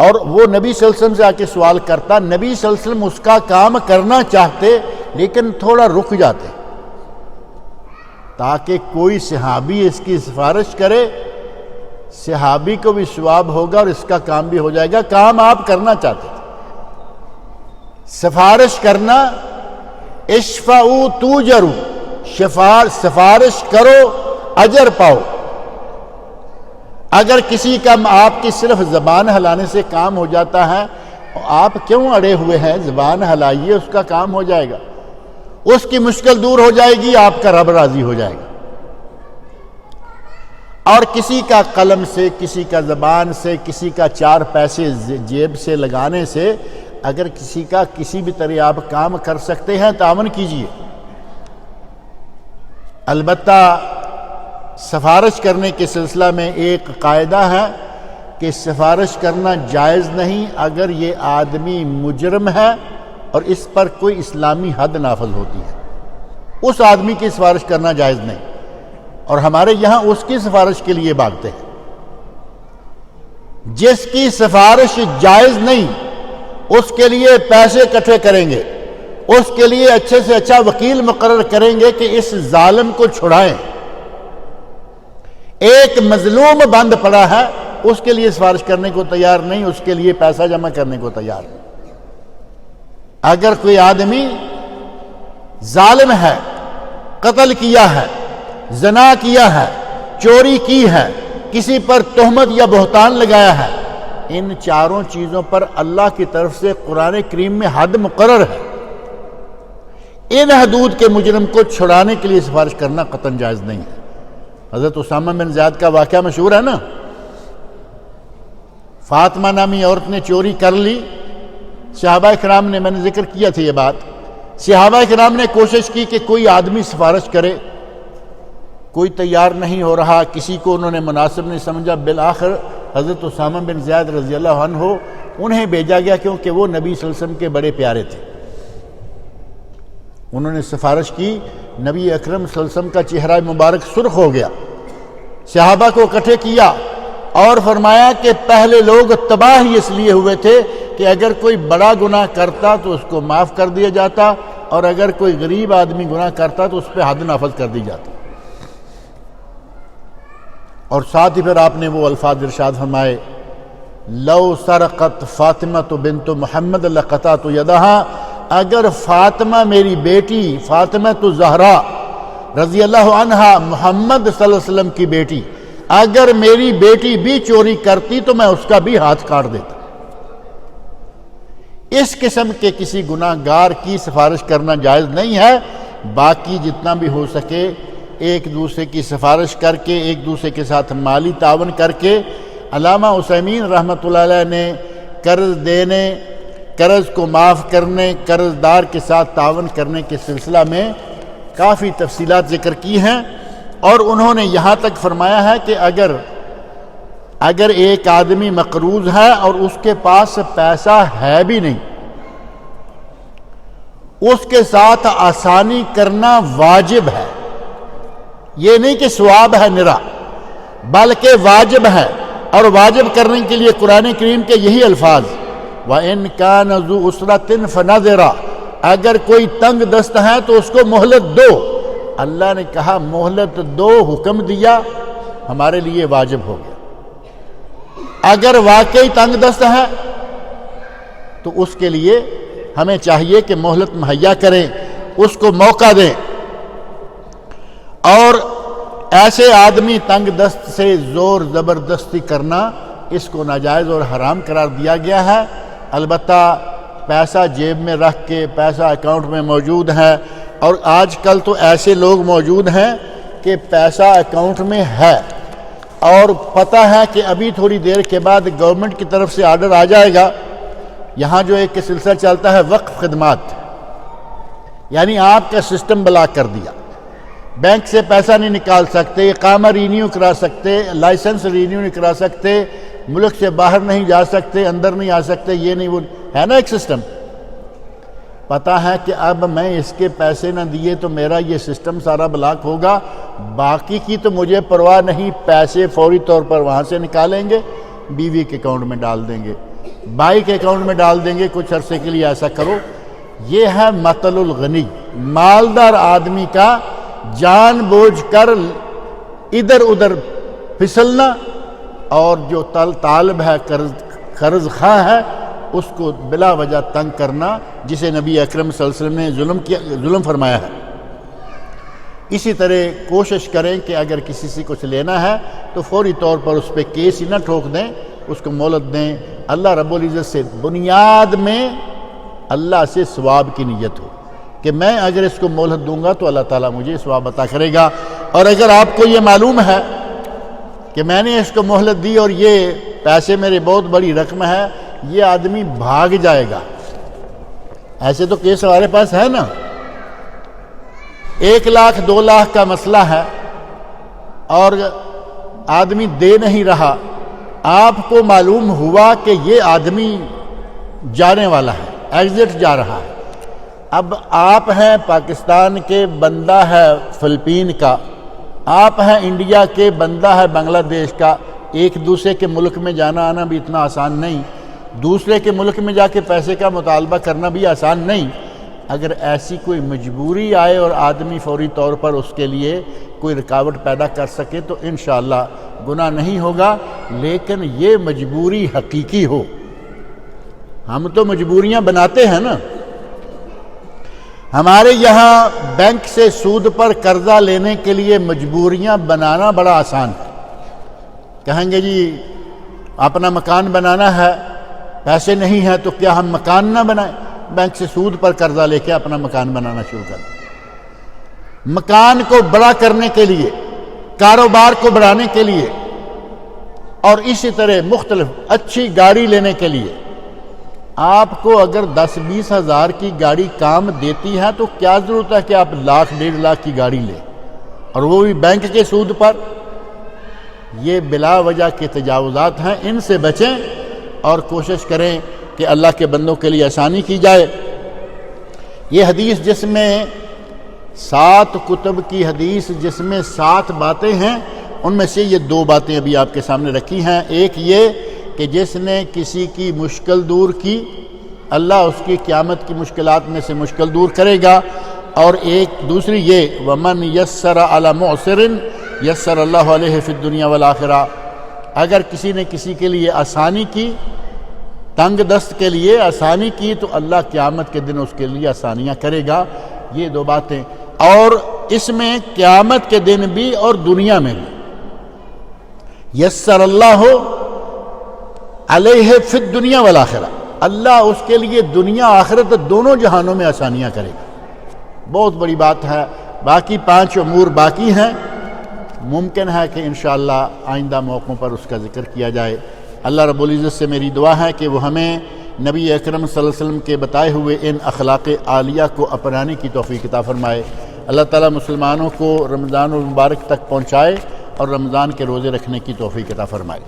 اور وہ نبی صلی اللہ علیہ وسلم سے آ کے سوال کرتا، نبی صلی اللہ علیہ وسلم اس کا کام کرنا چاہتے لیکن تھوڑا رک جاتے تاکہ کوئی صحابی اس کی سفارش کرے، صحابی کو بھی ثواب ہوگا اور اس کا کام بھی ہو جائے گا۔ کام آپ کرنا چاہتے تھے، سفارش کرنا، اشفعوا توجروا، سفارش کرو اجر پاؤ۔ اگر کسی کا آپ کی صرف زبان ہلانے سے کام ہو جاتا ہے، آپ کیوں اڑے ہوئے ہیں؟ زبان ہلائیے، اس کا کام ہو جائے گا، اس کی مشکل دور ہو جائے گی، آپ کا رب راضی ہو جائے گا۔ اور کسی کا قلم سے، کسی کا زبان سے، کسی کا چار پیسے جیب سے لگانے سے اگر کسی کا کسی بھی طرح آپ کام کر سکتے ہیں، تعاون کیجیے۔ البتہ سفارش کرنے کے سلسلہ میں ایک قاعدہ ہے کہ سفارش کرنا جائز نہیں اگر یہ آدمی مجرم ہے اور اس پر کوئی اسلامی حد نافذ ہوتی ہے، اس آدمی کی سفارش کرنا جائز نہیں، اور ہمارے یہاں اس کی سفارش کے لیے بھاگتے ہیں۔ جس کی سفارش جائز نہیں اس کے لیے پیسے اکٹھے کریں گے، اس کے لیے اچھے سے اچھا وکیل مقرر کریں گے کہ اس ظالم کو چھڑائیں۔ ایک مظلوم بند پڑا ہے، اس کے لیے سفارش کرنے کو تیار نہیں، اس کے لیے پیسہ جمع کرنے کو تیار نہیں۔ اگر کوئی آدمی ظالم ہے، قتل کیا ہے، زنا کیا ہے، چوری کی ہے، کسی پر تہمت یا بہتان لگایا ہے، ان چاروں چیزوں پر اللہ کی طرف سے قرآن کریم میں حد مقرر ہے۔ ان حدود کے مجرم کو چھڑانے کے لیے سفارش کرنا قطعاً جائز نہیں ہے۔ حضرت اسامہ بن زید کا واقعہ مشہور ہے نا، فاطمہ نامی عورت نے چوری کر لی، صحابہ کرام نے، میں نے ذکر کیا تھا یہ بات، صحابہ کرام نے کوشش کی کہ کوئی آدمی سفارش کرے، کوئی تیار نہیں ہو رہا، کسی کو انہوں نے مناسب نہیں سمجھا، بالآخر حضرت اسامہ بن زید رضی اللہ عنہ انہیں بھیجا گیا کیونکہ وہ نبی صلی اللہ علیہ وسلم کے بڑے پیارے تھے۔ انہوں نے سفارش کی، نبی اکرم صلی اللہ علیہ وسلم کا چہرہ مبارک سرخ ہو گیا، صحابہ کو اکٹھے کیا اور فرمایا کہ پہلے لوگ تباہ ہی اس لیے ہوئے تھے کہ اگر کوئی بڑا گناہ کرتا تو اس کو معاف کر دیا جاتا، اور اگر کوئی غریب آدمی گناہ کرتا تو اس پہ حد نافذ کر دی جاتی۔ اور ساتھ ہی پھر آپ نے وہ الفاظ ارشاد فرمائے، لو سرقت فاطمہ بنت محمد لقطعت یدہا، اگر فاطمہ میری بیٹی، فاطمہ زہرا رضی اللہ عنہا، محمد صلی اللہ علیہ وسلم کی بیٹی، اگر میری بیٹی بھی چوری کرتی تو میں اس کا بھی ہاتھ کاٹ دیتا۔ اس قسم کے کسی گناہ گار کی سفارش کرنا جائز نہیں ہے۔ باقی جتنا بھی ہو سکے ایک دوسرے کی سفارش کر کے، ایک دوسرے کے ساتھ مالی تعاون کر کے۔ علامہ عثیمین رحمۃ اللہ علیہ نے قرض دینے، قرض کو معاف کرنے، قرض دار کے ساتھ تعاون کرنے کے سلسلہ میں کافی تفصیلات ذکر کی ہیں، اور انہوں نے یہاں تک فرمایا ہے کہ اگر ایک آدمی مقروض ہے اور اس کے پاس پیسہ ہے بھی نہیں، اس کے ساتھ آسانی کرنا واجب ہے۔ یہ نہیں کہ ثواب ہے نرا، بلکہ واجب ہے، اور واجب کرنے کے لیے قرآن کریم کے یہی الفاظ، وَإِن كَانَ ذُو عُسْرَةٍ فَنَظِرَةٌ، اگر کوئی تنگ دست ہے تو اس کو مہلت دو۔ اللہ نے کہا مہلت دو، حکم دیا، ہمارے لیے واجب ہو گیا۔ اگر واقعی تنگ دست ہے تو اس کے لیے ہمیں چاہیے کہ مہلت مہیا کریں، اس کو موقع دیں، اور ایسے آدمی تنگ دست سے زور زبردستی کرنا اس کو ناجائز اور حرام قرار دیا گیا ہے۔ البتہ پیسہ جیب میں رکھ کے، پیسہ اکاؤنٹ میں موجود ہے، اور آج کل تو ایسے لوگ موجود ہیں کہ پیسہ اکاؤنٹ میں ہے اور پتہ ہے کہ ابھی تھوڑی دیر کے بعد گورنمنٹ کی طرف سے آرڈر آ جائے گا۔ یہاں جو ایک سلسلہ چلتا ہے وقف خدمات، یعنی آپ کا سسٹم بلاک کر دیا، بینک سے پیسہ نہیں نکال سکتے، اقامہ رینیو کرا سکتے، لائسنس رینیو نہیں کرا سکتے، ملک سے باہر نہیں جا سکتے، اندر نہیں آ سکتے، یہ نہیں، وہ ہے نا ایک سسٹم۔ پتہ ہے کہ اب میں اس کے پیسے نہ دیے تو میرا یہ سسٹم سارا بلاک ہوگا، باقی کی تو مجھے پرواہ نہیں، پیسے فوری طور پر وہاں سے نکالیں گے، بیوی کے اکاؤنٹ میں ڈال دیں گے، بھائی کے اکاؤنٹ میں ڈال دیں گے، کچھ عرصے کے لیے ایسا کرو۔ یہ ہے مثل الغنی، مالدار آدمی کا جان بوجھ کر ادھر ادھر پھسلنا، اور جو طالب ہے، قرض خواہ ہے، اس کو بلا وجہ تنگ کرنا، جسے نبی اکرم صلی اللہ علیہ وسلم نے ظلم فرمایا ہے۔ اسی طرح کوشش کریں کہ اگر کسی سے کچھ لینا ہے تو فوری طور پر اس پہ کیس ہی نہ ٹھوک دیں، اس کو مہلت دیں۔ اللہ رب العزت سے بنیاد میں اللہ سے ثواب کی نیت ہو کہ میں اگر اس کو مہلت دوں گا تو اللہ تعالیٰ مجھے ثواب عطا کرے گا، اور اگر آپ کو یہ معلوم ہے کہ میں نے اس کو مہلت دی اور یہ پیسے میرے بہت بڑی رقم ہے، یہ آدمی بھاگ جائے گا، ایسے تو کیس ہمارے پاس ہے نا، 1 لاکھ 2 لاکھ کا مسئلہ ہے اور آدمی دے نہیں رہا، آپ کو معلوم ہوا کہ یہ آدمی جانے والا ہے، ایگزٹ جا رہا ہے، اب آپ ہیں پاکستان کے، بندہ ہے فلپین کا، آپ ہیں انڈیا کے، بندہ ہے بنگلہ دیش کا، ایک دوسرے کے ملک میں جانا آنا بھی اتنا آسان نہیں، دوسرے کے ملک میں جا کے پیسے کا مطالبہ کرنا بھی آسان نہیں۔ اگر ایسی کوئی مجبوری آئے اور آدمی فوری طور پر اس کے لیے کوئی رکاوٹ پیدا کر سکے تو انشاءاللہ گناہ نہیں ہوگا، لیکن یہ مجبوری حقیقی ہو۔ ہم تو مجبوریاں بناتے ہیں نا، ہمارے یہاں بینک سے سود پر قرضہ لینے کے لیے مجبوریاں بنانا بڑا آسان ہے۔ کہیں گے جی اپنا مکان بنانا ہے، پیسے نہیں ہیں تو کیا ہم مکان نہ بنائیں؟ بینک سے سود پر قرضہ لے کے اپنا مکان بنانا شروع کر دیں۔ مکان کو بڑا کرنے کے لیے، کاروبار کو بڑھانے کے لیے، اور اسی طرح مختلف اچھی گاڑی لینے کے لیے، آپ کو اگر 10-20 ہزار کی گاڑی کام دیتی ہے تو کیا ضرورت ہے کہ آپ 1,00,000 1,50,000 کی گاڑی لیں، اور وہ بھی بینک کے سود پر؟ یہ بلا وجہ کے تجاوزات ہیں، ان سے بچیں اور کوشش کریں کہ اللہ کے بندوں کے لیے آسانی کی جائے۔ یہ حدیث جس میں 7 کتب کی حدیث جس میں 7 باتیں ہیں، ان میں سے یہ 2 باتیں ابھی آپ کے سامنے رکھی ہیں۔ ایک یہ کہ جس نے کسی کی مشکل دور کی، اللہ اس کی قیامت کی مشکلات میں سے مشکل دور کرے گا، اور ایک دوسری یہ وَمَنْ يَسَّرَ عَلَى مُعْسِرٍ یسر اللہ علیہ فی الدنیا والآخرہ، اگر کسی نے کسی کے لیے آسانی کی، تنگ دست کے لیے آسانی کی، تو اللہ قیامت کے دن اس کے لیے آسانیاں کرے گا۔ یہ 2 باتیں، اور اس میں قیامت کے دن بھی اور دنیا میں بھی یسر اللہ علیہ فی الدنیا والآخرہ، اللہ اس کے لیے دنیا آخرت دونوں جہانوں میں آسانیاں کرے گا. بہت بڑی بات ہے. باقی 5 امور باقی ہیں، ممکن ہے کہ انشاءاللہ آئندہ موقعوں پر اس کا ذکر کیا جائے. اللہ رب العزت سے میری دعا ہے کہ وہ ہمیں نبی اکرم صلی اللہ علیہ وسلم کے بتائے ہوئے ان اخلاق عالیہ کو اپنانے کی توفیق عطا فرمائے. اللہ تعالیٰ مسلمانوں کو رمضان المبارک تک پہنچائے اور رمضان کے روزے رکھنے کی توفیق عطا فرمائے.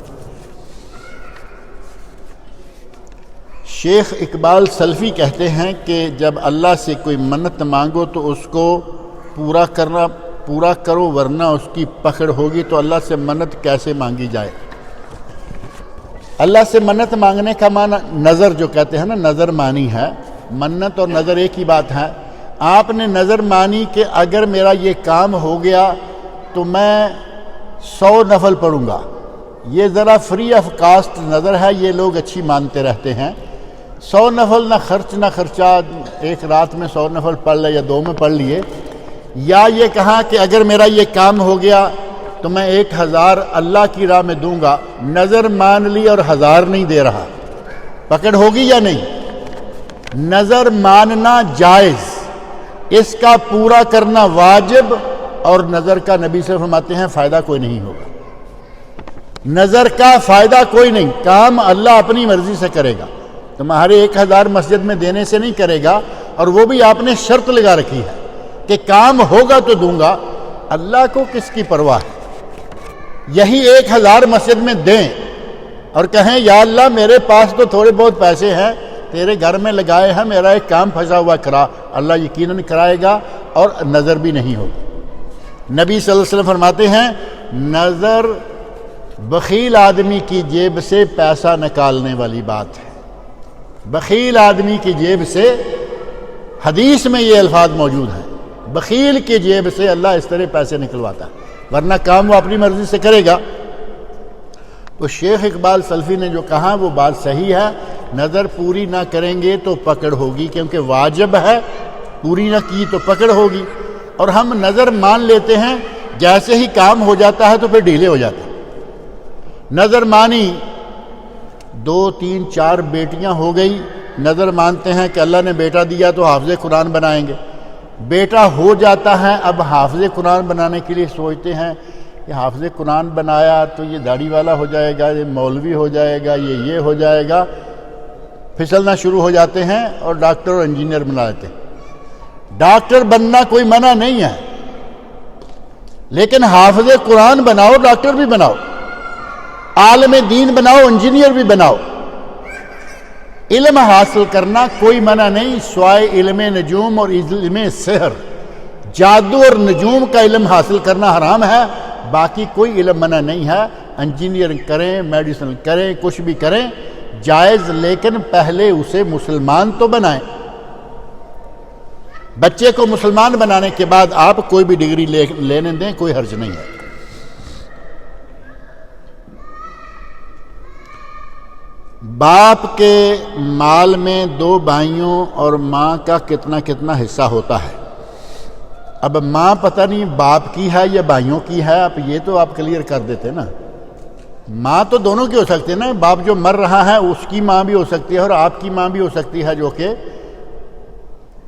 شیخ اقبال سلفی کہتے ہیں کہ جب اللہ سے کوئی منت مانگو تو اس کو پورا کرو ورنہ اس کی پکڑ ہوگی. تو اللہ سے منت کیسے مانگی جائے؟ اللہ سے منت مانگنے کا معنی نظر جو کہتے ہیں نا، نظر مانی ہے. منت اور نظر ایک ہی بات ہے. آپ نے نظر مانی کہ اگر میرا یہ کام ہو گیا تو میں 100 نفل پڑھوں گا. یہ ذرا فری آف کاسٹ نظر ہے، یہ لوگ اچھی مانتے رہتے ہیں. 100 نفل نہ خرچ نہ خرچہ، ایک رات میں 100 نفل پڑھ لے یا 2 میں پڑھ لیے. یا یہ کہا کہ اگر میرا یہ کام ہو گیا تو میں 1000 اللہ کی راہ میں دوں گا. نظر مان لی اور 1000 نہیں دے رہا، پکڑ ہوگی یا نہیں؟ نظر ماننا جائز، اس کا پورا کرنا واجب. اور نظر کا نبی سے فرماتے ہیں فائدہ کوئی نہیں ہوگا. نظر کا فائدہ کوئی نہیں، کام اللہ اپنی مرضی سے کرے گا. تمہارے 1000 مسجد میں دینے سے نہیں کرے گا. اور وہ بھی آپ نے شرط لگا رکھی ہے کہ کام ہوگا تو دوں گا. اللہ کو کس کی پرواہ ہے؟ یہی 1000 مسجد میں دیں اور کہیں یا اللہ میرے پاس تو تھوڑے بہت پیسے ہیں، تیرے گھر میں لگائے ہیں، میرا ایک کام پھنسا ہوا کرا. اللہ یقیناً کرائے گا اور نظر بھی نہیں ہوگی. نبی صلی اللہ علیہ وسلم فرماتے ہیں نظر بخیل آدمی کی جیب سے پیسہ نکالنے والی بات ہے. بخیل آدمی کی جیب سے، حدیث میں یہ الفاظ موجود ہیں، بخیل کی جیب سے اللہ اس طرح پیسے نکلواتا ہے، ورنہ کام وہ اپنی مرضی سے کرے گا. تو شیخ اقبال سلفی نے جو کہا وہ بات صحیح ہے. نظر پوری نہ کریں گے تو پکڑ ہوگی، کیونکہ واجب ہے. پوری نہ کی تو پکڑ ہوگی. اور ہم نظر مان لیتے ہیں، جیسے ہی کام ہو جاتا ہے تو پھر ڈھیلے ہو جاتے ہیں. نظر مانی، 2 3 4 بیٹیاں ہو گئی، نظر مانتے ہیں کہ اللہ نے بیٹا دیا تو حافظ قرآن بنائیں گے. بیٹا ہو جاتا ہے، اب حافظ قرآن بنانے کے لیے سوچتے ہیں کہ حافظ قرآن بنایا تو یہ داڑھی والا ہو جائے گا، یہ مولوی ہو جائے گا، یہ ہو جائے گا. پھسلنا شروع ہو جاتے ہیں اور ڈاکٹر اور انجینئر بنا لیتے ہیں. ڈاکٹر بننا کوئی منع نہیں ہے، لیکن حافظ قرآن بناؤ، ڈاکٹر بھی بناؤ، عالم دین بناؤ، انجینئر بھی بناؤ. علم حاصل کرنا کوئی منع نہیں، سوائے علم نجوم اور علم سحر. جادو اور نجوم کا علم حاصل کرنا حرام ہے، باقی کوئی علم منع نہیں ہے. انجینئرنگ کریں، میڈیسن کریں، کچھ بھی کریں، جائز، لیکن پہلے اسے مسلمان تو بنائیں. بچے کو مسلمان بنانے کے بعد آپ کوئی بھی ڈگری لینے دیں، کوئی حرج نہیں ہے. باپ کے مال میں 2 بھائیوں اور ماں کا کتنا کتنا حصہ ہوتا ہے؟ اب ماں پتہ نہیں باپ کی ہے یا بھائیوں کی ہے، اب یہ تو آپ کلیئر کر دیتے نا. ماں تو دونوں کی ہو سکتی ہے نا. باپ جو مر رہا ہے اس کی ماں بھی ہو سکتی ہے اور آپ کی ماں بھی ہو سکتی ہے جو کہ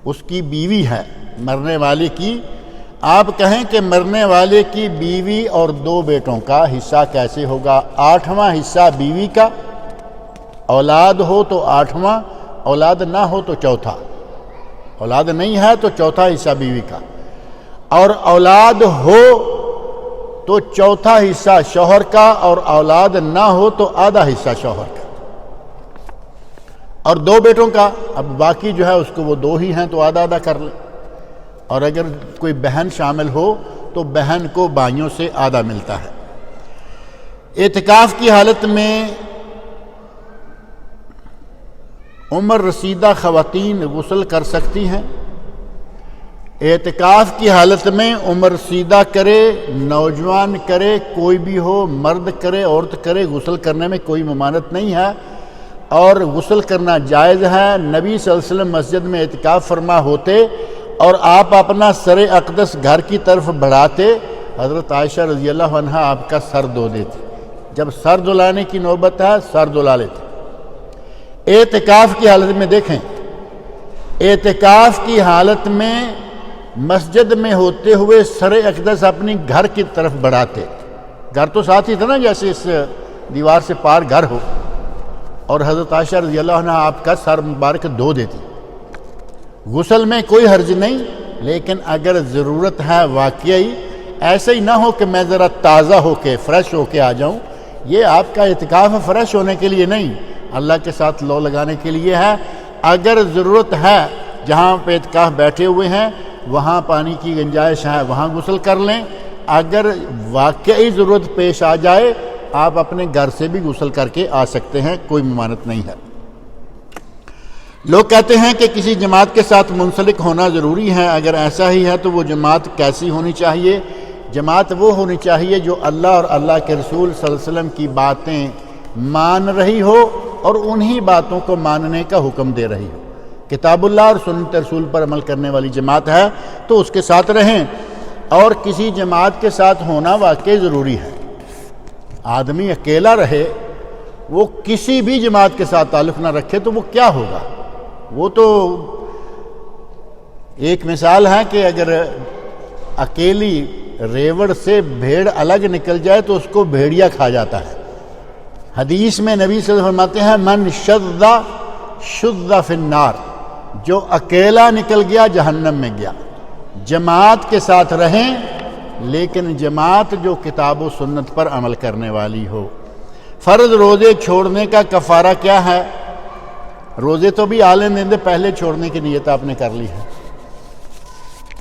اس کی بیوی ہے، مرنے والے کی. آپ کہیں کہ مرنے والے کی بیوی اور 2 بیٹوں کا حصہ کیسے ہوگا؟ 8واں حصہ بیوی کا، اولاد ہو تو 8واں، اولاد نہ ہو تو 4تھا. اولاد نہیں ہے تو 4تھا حصہ بیوی کا، اور اولاد ہو تو 4تھا حصہ شوہر کا، اور اولاد نہ ہو تو آدھا حصہ شوہر کا، اور 2 بیٹوں کا. اب باقی جو ہے اس کو وہ 2 ہی ہیں تو آدھا آدھا کر لیں. اور اگر کوئی بہن شامل ہو تو بہن کو بھائیوں سے آدھا ملتا ہے. اعتکاف کی حالت میں عمر رسیدہ خواتین غسل کر سکتی ہیں؟ اعتکاف کی حالت میں عمر رسیدہ کرے، نوجوان کرے، کوئی بھی ہو، مرد کرے، عورت کرے، غسل کرنے میں کوئی ممانعت نہیں ہے اور غسل کرنا جائز ہے. نبی صلی اللہ علیہ وسلم مسجد میں اعتکاف فرما ہوتے اور آپ اپنا سر اقدس گھر کی طرف بڑھاتے، حضرت عائشہ رضی اللہ عنہا آپ کا سر دھو دیتی. جب سر دھلانے کی نوبت ہے سر دھلا لیتے. اعتکاف کی حالت میں دیکھیں، اعتکاف کی حالت میں مسجد میں ہوتے ہوئے سر اقدس اپنی گھر کی طرف بڑھاتے، گھر تو ساتھ ہی تھا نا، جیسے اس دیوار سے پار گھر ہو، اور حضرت عائشہ رضی اللہ عنہ آپ کا سر مبارک دھو دیتی۔ غسل میں کوئی حرج نہیں، لیکن اگر ضرورت ہے واقعی، ایسے ہی نہ ہو کہ میں ذرا تازہ ہو کے فریش ہو کے آ جاؤں، یہ آپ کا اعتکاف فریش ہونے کے لیے نہیں، اللہ کے ساتھ لو لگانے کے لیے ہے۔ اگر ضرورت ہے، جہاں پہ اعتکاف بیٹھے ہوئے ہیں وہاں پانی کی گنجائش ہے، وہاں غسل کر لیں۔ اگر واقعی ضرورت پیش آ جائے، آپ اپنے گھر سے بھی غسل کر کے آ سکتے ہیں، کوئی ممانعت نہیں ہے۔ لوگ کہتے ہیں کہ کسی جماعت کے ساتھ منسلک ہونا ضروری ہے، اگر ایسا ہی ہے تو وہ جماعت کیسی ہونی چاہیے؟ جماعت وہ ہونی چاہیے جو اللہ اور اللہ کے رسول صلی اللہ علیہ وسلم کی باتیں مان رہی ہو اور انہی باتوں کو ماننے کا حکم دے رہی ہو۔ کتاب اللہ اور سنت رسول پر عمل کرنے والی جماعت ہے تو اس کے ساتھ رہیں، اور کسی جماعت کے ساتھ ہونا واقعی ضروری ہے۔ آدمی اکیلا رہے، وہ کسی بھی جماعت کے ساتھ تعلق نہ رکھے تو وہ کیا ہوگا؟ وہ تو ایک مثال ہے کہ اگر اکیلی ریوڑ سے بھیڑ الگ نکل جائے تو اس کو بھیڑیا کھا جاتا ہے۔ حدیث میں نبی صلی اللہ علیہ وسلم فرماتے ہیں من شذ شذ فی النار، جو اکیلا نکل گیا جہنم میں گیا۔ جماعت کے ساتھ رہیں، لیکن جماعت جو کتاب و سنت پر عمل کرنے والی ہو۔ فرض روزے چھوڑنے کا کفارہ کیا ہے؟ روزے تو بھی عالم دن پہلے چھوڑنے کی نیت آپ نے کر لی ہے۔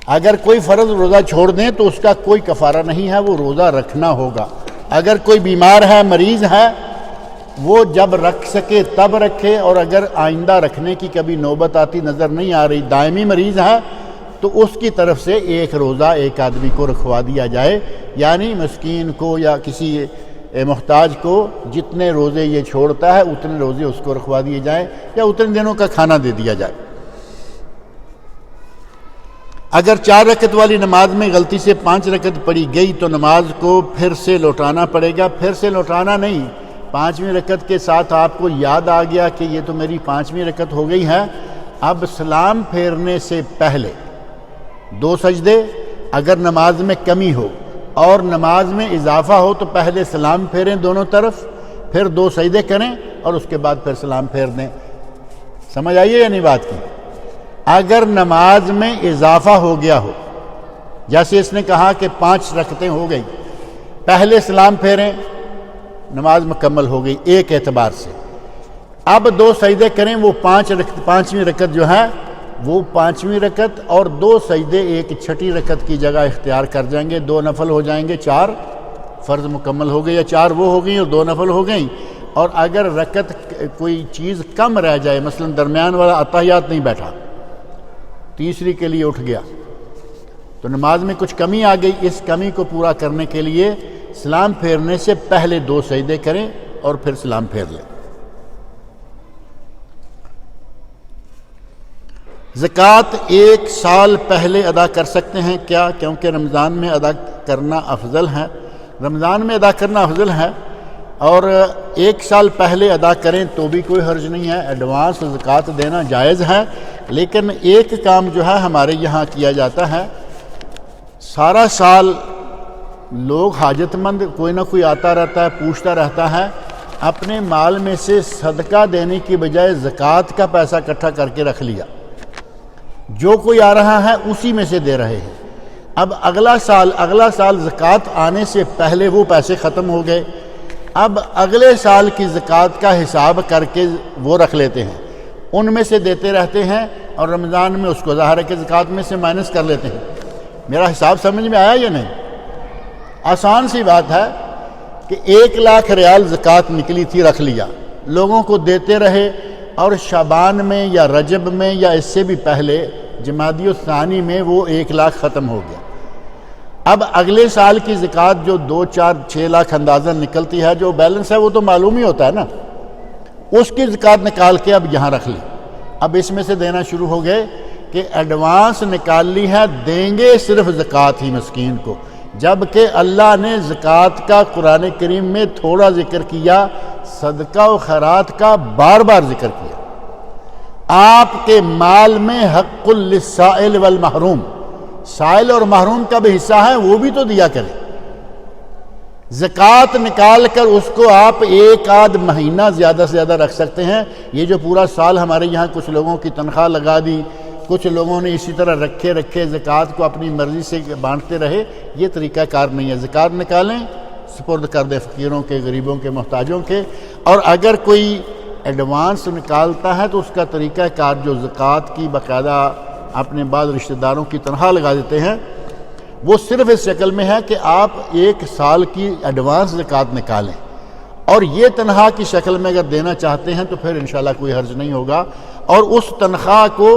اگر کوئی فرض روزہ چھوڑ دیں تو اس کا کوئی کفارہ نہیں ہے، وہ روزہ رکھنا ہوگا۔ اگر کوئی بیمار ہے، مریض ہے، وہ جب رکھ سکے تب رکھے، اور اگر آئندہ رکھنے کی کبھی نوبت آتی نظر نہیں آ رہی، دائمی مریض ہے، تو اس کی طرف سے ایک روزہ ایک آدمی کو رکھوا دیا جائے، یعنی مسکین کو یا کسی محتاج کو جتنے روزے یہ چھوڑتا ہے اتنے روزے اس کو رکھوا دیے جائیں، یا اتنے دنوں کا کھانا دے دیا جائے۔ اگر 4 رکعت والی نماز میں غلطی سے 5 رکعت پڑھی گئی تو نماز کو پھر سے لوٹانا پڑے گا؟ پھر سے لوٹانا نہیں، 5ویں رکعت کے ساتھ آپ کو یاد آ گیا کہ یہ تو میری 5ویں رکعت ہو گئی ہے، اب سلام پھیرنے سے پہلے 2 سجدے، اگر نماز میں کمی ہو اور نماز میں اضافہ ہو تو پہلے سلام پھیریں دونوں طرف، پھر 2 سجدے کریں اور اس کے بعد پھر سلام پھیر دیں۔ سمجھ آئیے یا نہیں بات کی؟ اگر نماز میں اضافہ ہو گیا ہو، جیسے اس نے کہا کہ 5 رکعتیں ہو گئی، پہلے سلام پھیریں، نماز مکمل ہو گئی ایک اعتبار سے، اب 2 سجدے کریں، وہ 5ویں رکعت جو ہے وہ 5ویں رکعت اور 2 سجدے ایک چھٹی رکعت کی جگہ اختیار کر جائیں گے، 2 نفل ہو جائیں گے، 4 فرض مکمل ہو گئی، یا 4 وہ ہو گئیں اور 2 نفل ہو گئیں۔ اور اگر رکعت کوئی چیز کم رہ جائے، مثلا درمیان والا اتحیات نہیں بیٹھا، تیسری کے لیے اٹھ گیا، تو نماز میں کچھ کمی آ گئی، اس کمی کو پورا کرنے کے لیے سلام پھیرنے سے پہلے 2 سجدے کریں اور پھر سلام پھیر لیں۔ زکوٰۃ 1 سال پہلے ادا کر سکتے ہیں کیا؟ کیونکہ رمضان میں ادا کرنا افضل ہے۔ رمضان میں ادا کرنا افضل ہے، اور 1 سال پہلے ادا کریں تو بھی کوئی حرج نہیں ہے، ایڈوانس زکوٰۃ دینا جائز ہے۔ لیکن ایک کام جو ہے ہمارے یہاں کیا جاتا ہے، سارا سال لوگ حاجت مند کوئی نہ کوئی آتا رہتا ہے، پوچھتا رہتا ہے، اپنے مال میں سے صدقہ دینے کی بجائے زکوٰۃ کا پیسہ اکٹھا کر کے رکھ لیا، جو کوئی آ رہا ہے اسی میں سے دے رہے ہیں۔ اب اگلا سال زکوٰۃ آنے سے پہلے وہ پیسے ختم ہو گئے، اب اگلے سال کی زکوٰۃ کا حساب کر کے وہ رکھ لیتے ہیں، ان میں سے دیتے رہتے ہیں، اور رمضان میں اس کو ظاہر ہے کہ زکوٰۃ میں سے مائنس کر لیتے ہیں۔ میرا حساب سمجھ میں آیا یا نہیں؟ آسان سی بات ہے کہ 1 لاکھ ریال زکوٰۃ نکلی تھی، رکھ لیا، لوگوں کو دیتے رہے، اور شعبان میں یا رجب میں یا اس سے بھی پہلے جمادی الثانی میں وہ 1 لاکھ ختم ہو گیا۔ اب اگلے سال کی زکوٰۃ جو 2، 4، 6 لاکھ اندازاً نکلتی ہے، جو بیلنس ہے وہ تو معلوم ہی ہوتا ہے نا، اس کی زکوٰۃ نکال کے اب یہاں رکھ لی، اب اس میں سے دینا شروع ہو گئے کہ ایڈوانس نکال لی ہے، دیں گے صرف زکوٰۃ ہی مسکین کو، جبکہ اللہ نے زکوٰۃ کا قرآن کریم میں تھوڑا ذکر کیا، صدقہ و خیرات کا بار بار ذکر کیا۔ آپ کے مال میں حق للسائل والمحروم، سائل اور محروم کا بھی حصہ ہے، وہ بھی تو دیا کریں۔ زکوٰۃ نکال کر اس کو آپ ایک آدھ مہینہ زیادہ سے زیادہ رکھ سکتے ہیں۔ یہ جو پورا سال ہمارے یہاں کچھ لوگوں کی تنخواہ لگا دی، کچھ لوگوں نے اسی طرح رکھے زکوٰۃ کو اپنی مرضی سے بانٹتے رہے، یہ طریقہ کار نہیں ہے۔ زکوٰۃ نکالیں، سپرد کر دیں فقیروں کے، غریبوں کے، محتاجوں کے۔ اور اگر کوئی ایڈوانس نکالتا ہے تو اس کا طریقہ کار جو زکوٰۃ کی باقاعدہ اپنے بعض رشتہ داروں کی تنخواہ لگا دیتے ہیں، وہ صرف اس شکل میں ہے کہ آپ ایک سال کی ایڈوانس زکوٰۃ نکالیں، اور یہ تنخواہ کی شکل میں اگر دینا چاہتے ہیں تو پھر انشاءاللہ کوئی حرج نہیں ہوگا۔ اور اس تنخواہ کو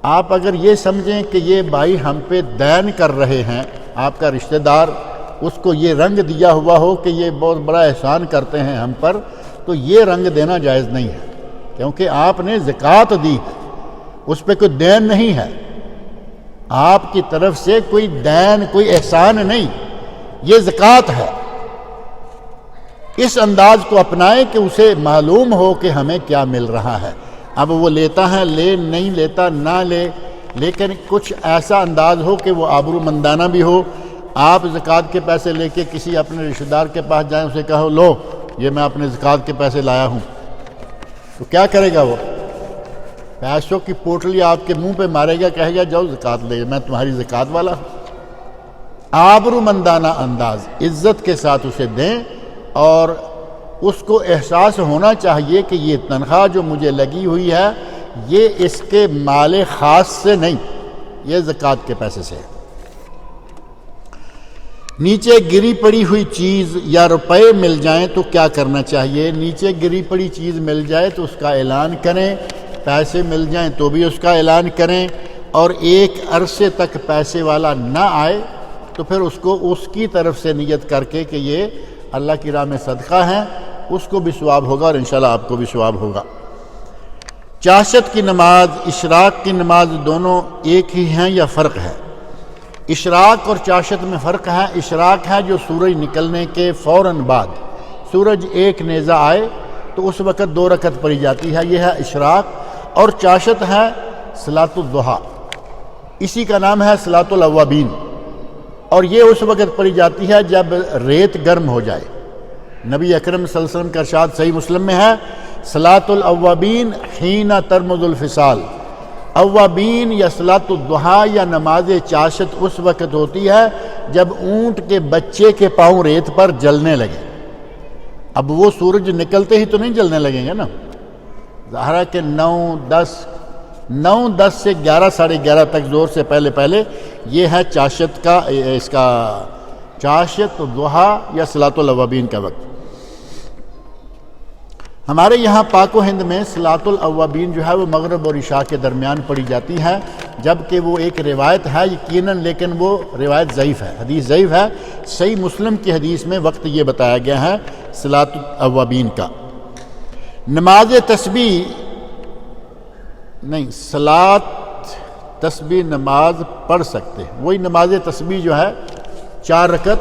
آپ اگر یہ سمجھیں کہ یہ بھائی ہم پہ دین کر رہے ہیں، آپ کا رشتہ دار، اس کو یہ رنگ دیا ہوا ہو کہ یہ بہت بڑا احسان کرتے ہیں ہم پر، تو یہ رنگ دینا جائز نہیں ہے، کیونکہ آپ نے زکوٰۃ دی، اس پہ کوئی دین نہیں ہے، آپ کی طرف سے کوئی دین، کوئی احسان نہیں، یہ زکوٰۃ ہے۔ اس انداز کو اپنائیں کہ اسے معلوم ہو کہ ہمیں کیا مل رہا ہے۔ اب وہ لیتا ہے لے، نہیں لیتا نہ لے، لیکن کچھ ایسا انداز ہو کہ وہ آبرو مندانہ بھی ہو۔ آپ زکوٰۃ کے پیسے لے کے کسی اپنے رشتہ دار کے پاس جائیں، اسے کہو لو یہ میں اپنے زکوٰۃ کے پیسے لایا ہوں، تو کیا کرے گا وہ؟ پیسوں کی پوٹلی آپ کے منہ پہ مارے گا، کہے گا جاؤ زکوٰۃ لے، میں تمہاری زکوٰۃ والا ہوں۔ آبرو مندانہ انداز، عزت کے ساتھ اسے دیں، اور اس کو احساس ہونا چاہیے کہ یہ تنخواہ جو مجھے لگی ہوئی ہے یہ اس کے مال خاص سے نہیں، یہ زکوٰۃ کے پیسے سے ہے۔ نیچے گری پڑی ہوئی چیز یا روپے مل جائیں تو کیا کرنا چاہیے؟ نیچے گری پڑی چیز مل جائے تو اس کا اعلان کریں، پیسے مل جائیں تو بھی اس کا اعلان کریں، اور ایک عرصے تک پیسے والا نہ آئے تو پھر اس کو اس کی طرف سے نیت کر کے کہ یہ اللہ کی راہ میں صدقہ ہے، اس کو بھی ثواب ہوگا اور انشاءاللہ آپ کو بھی ثواب ہوگا۔ چاشت کی نماز، اشراق کی نماز دونوں ایک ہی ہیں یا فرق ہے؟ اشراق اور چاشت میں فرق ہے۔ اشراق ہے جو سورج نکلنے کے فوراً بعد سورج ایک نیزہ آئے تو اس وقت 2 رکعت پڑھی جاتی ہے، یہ ہے اشراق۔ اور چاشت ہے صلاۃ الضحیٰ، اسی کا نام ہے صلاۃ الاوابین، اور یہ اس وقت پڑھی جاتی ہے جب ریت گرم ہو جائے۔ نبی اکرم صلی اللہ علیہ وسلم کا ارشاد صحیح مسلم میں ہے، صلاۃ الاوابین حین ترمض الفصال، اوابین یا صلاۃ الضحیٰ یا نماز چاشت اس وقت ہوتی ہے جب اونٹ کے بچے کے پاؤں ریت پر جلنے لگے۔ اب وہ سورج نکلتے ہی تو نہیں جلنے لگیں گے نا، ظاہر ہے کہ 9:10 سے 11 ساڑھے 11 تک زور سے پہلے یہ ہے چاشت کا، اس کا چاشت ضحیٰ یا صلاۃ الاوابین کا وقت۔ ہمارے یہاں پاک و ہند میں صلاۃ الاوابین جو ہے وہ مغرب اور عشاء کے درمیان پڑھی جاتی ہے، جبکہ وہ ایک روایت ہے یقیناً، لیکن وہ روایت ضعیف ہے، حدیث ضعیف ہے۔ صحیح مسلم کی حدیث میں وقت یہ بتایا گیا ہے صلاۃ الاوابین کا۔ نماز تسبیح نہیں، صلاۃ تسبیح نماز پڑھ سکتے ہیں، وہی نماز تسبیح جو ہے 4 رکعت،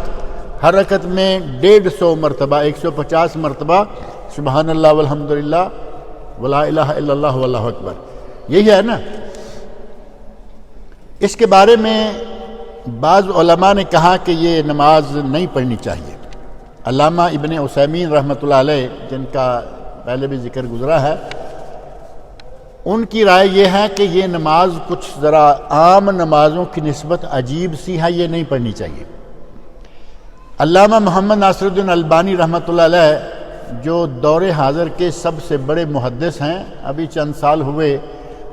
ہر رکعت میں 150 مرتبہ 150 مرتبہ سبحان اللہ والحمدللہ ولا الہ الا اللہ واللہ اکبر، یہی ہے نا۔ اس کے بارے میں بعض علماء نے کہا کہ یہ نماز نہیں پڑھنی چاہیے۔ علامہ ابن عثیمین رحمۃ اللہ علیہ، جن کا پہلے بھی ذکر گزرا ہے، ان کی رائے یہ ہے کہ یہ نماز کچھ ذرا عام نمازوں کی نسبت عجیب سی ہے، یہ نہیں پڑھنی چاہیے۔ علامہ محمد ناصر الدین البانی رحمۃ اللہ علیہ جو دور حاضر کے سب سے بڑے محدث ہیں، ابھی چند سال ہوئے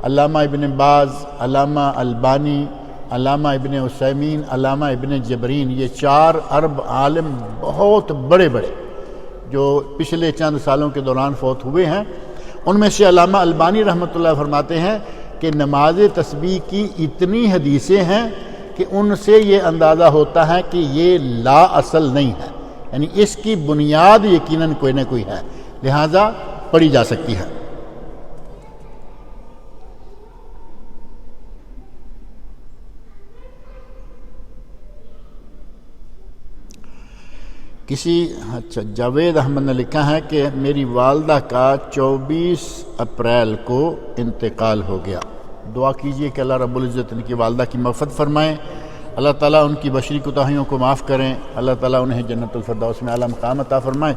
علامہ ابن باز، علامہ البانی، علامہ ابن عثیمین، علامہ ابن جبرین، یہ 4 عرب عالم بہت بڑے جو پچھلے چند سالوں کے دوران فوت ہوئے ہیں، ان میں سے علامہ البانی رحمۃ اللہ فرماتے ہیں کہ نماز تسبیح کی اتنی حدیثیں ہیں کہ ان سے یہ اندازہ ہوتا ہے کہ یہ لا اصل نہیں ہے، یعنی اس کی بنیاد یقیناً کوئی نہ کوئی ہے، لہٰذا پڑھی جا سکتی ہے۔ کسی اچھا جاوید احمد نے لکھا ہے کہ میری والدہ کا 24 اپریل کو انتقال ہو گیا. دعا کیجئے کہ اللہ رب العزت ان کی والدہ کی مغفرت فرمائیں, اللہ تعالیٰ ان کی بشری کوتاہیوں کو معاف کریں, اللہ تعالیٰ انہیں جنت الفردوس میں اعلیٰ مقام عطا فرمائیں.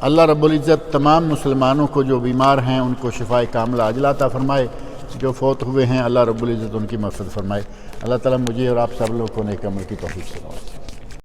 اللہ رب العزت تمام مسلمانوں کو جو بیمار ہیں ان کو شفائے کاملہ عاجلہ عطا فرمائے, جو فوت ہوئے ہیں اللہ رب العزت ان کی مغفرت فرمائے. اللہ تعالیٰ مجھے اور آپ سب لوگوں کو نیک عمل کی توفیق سے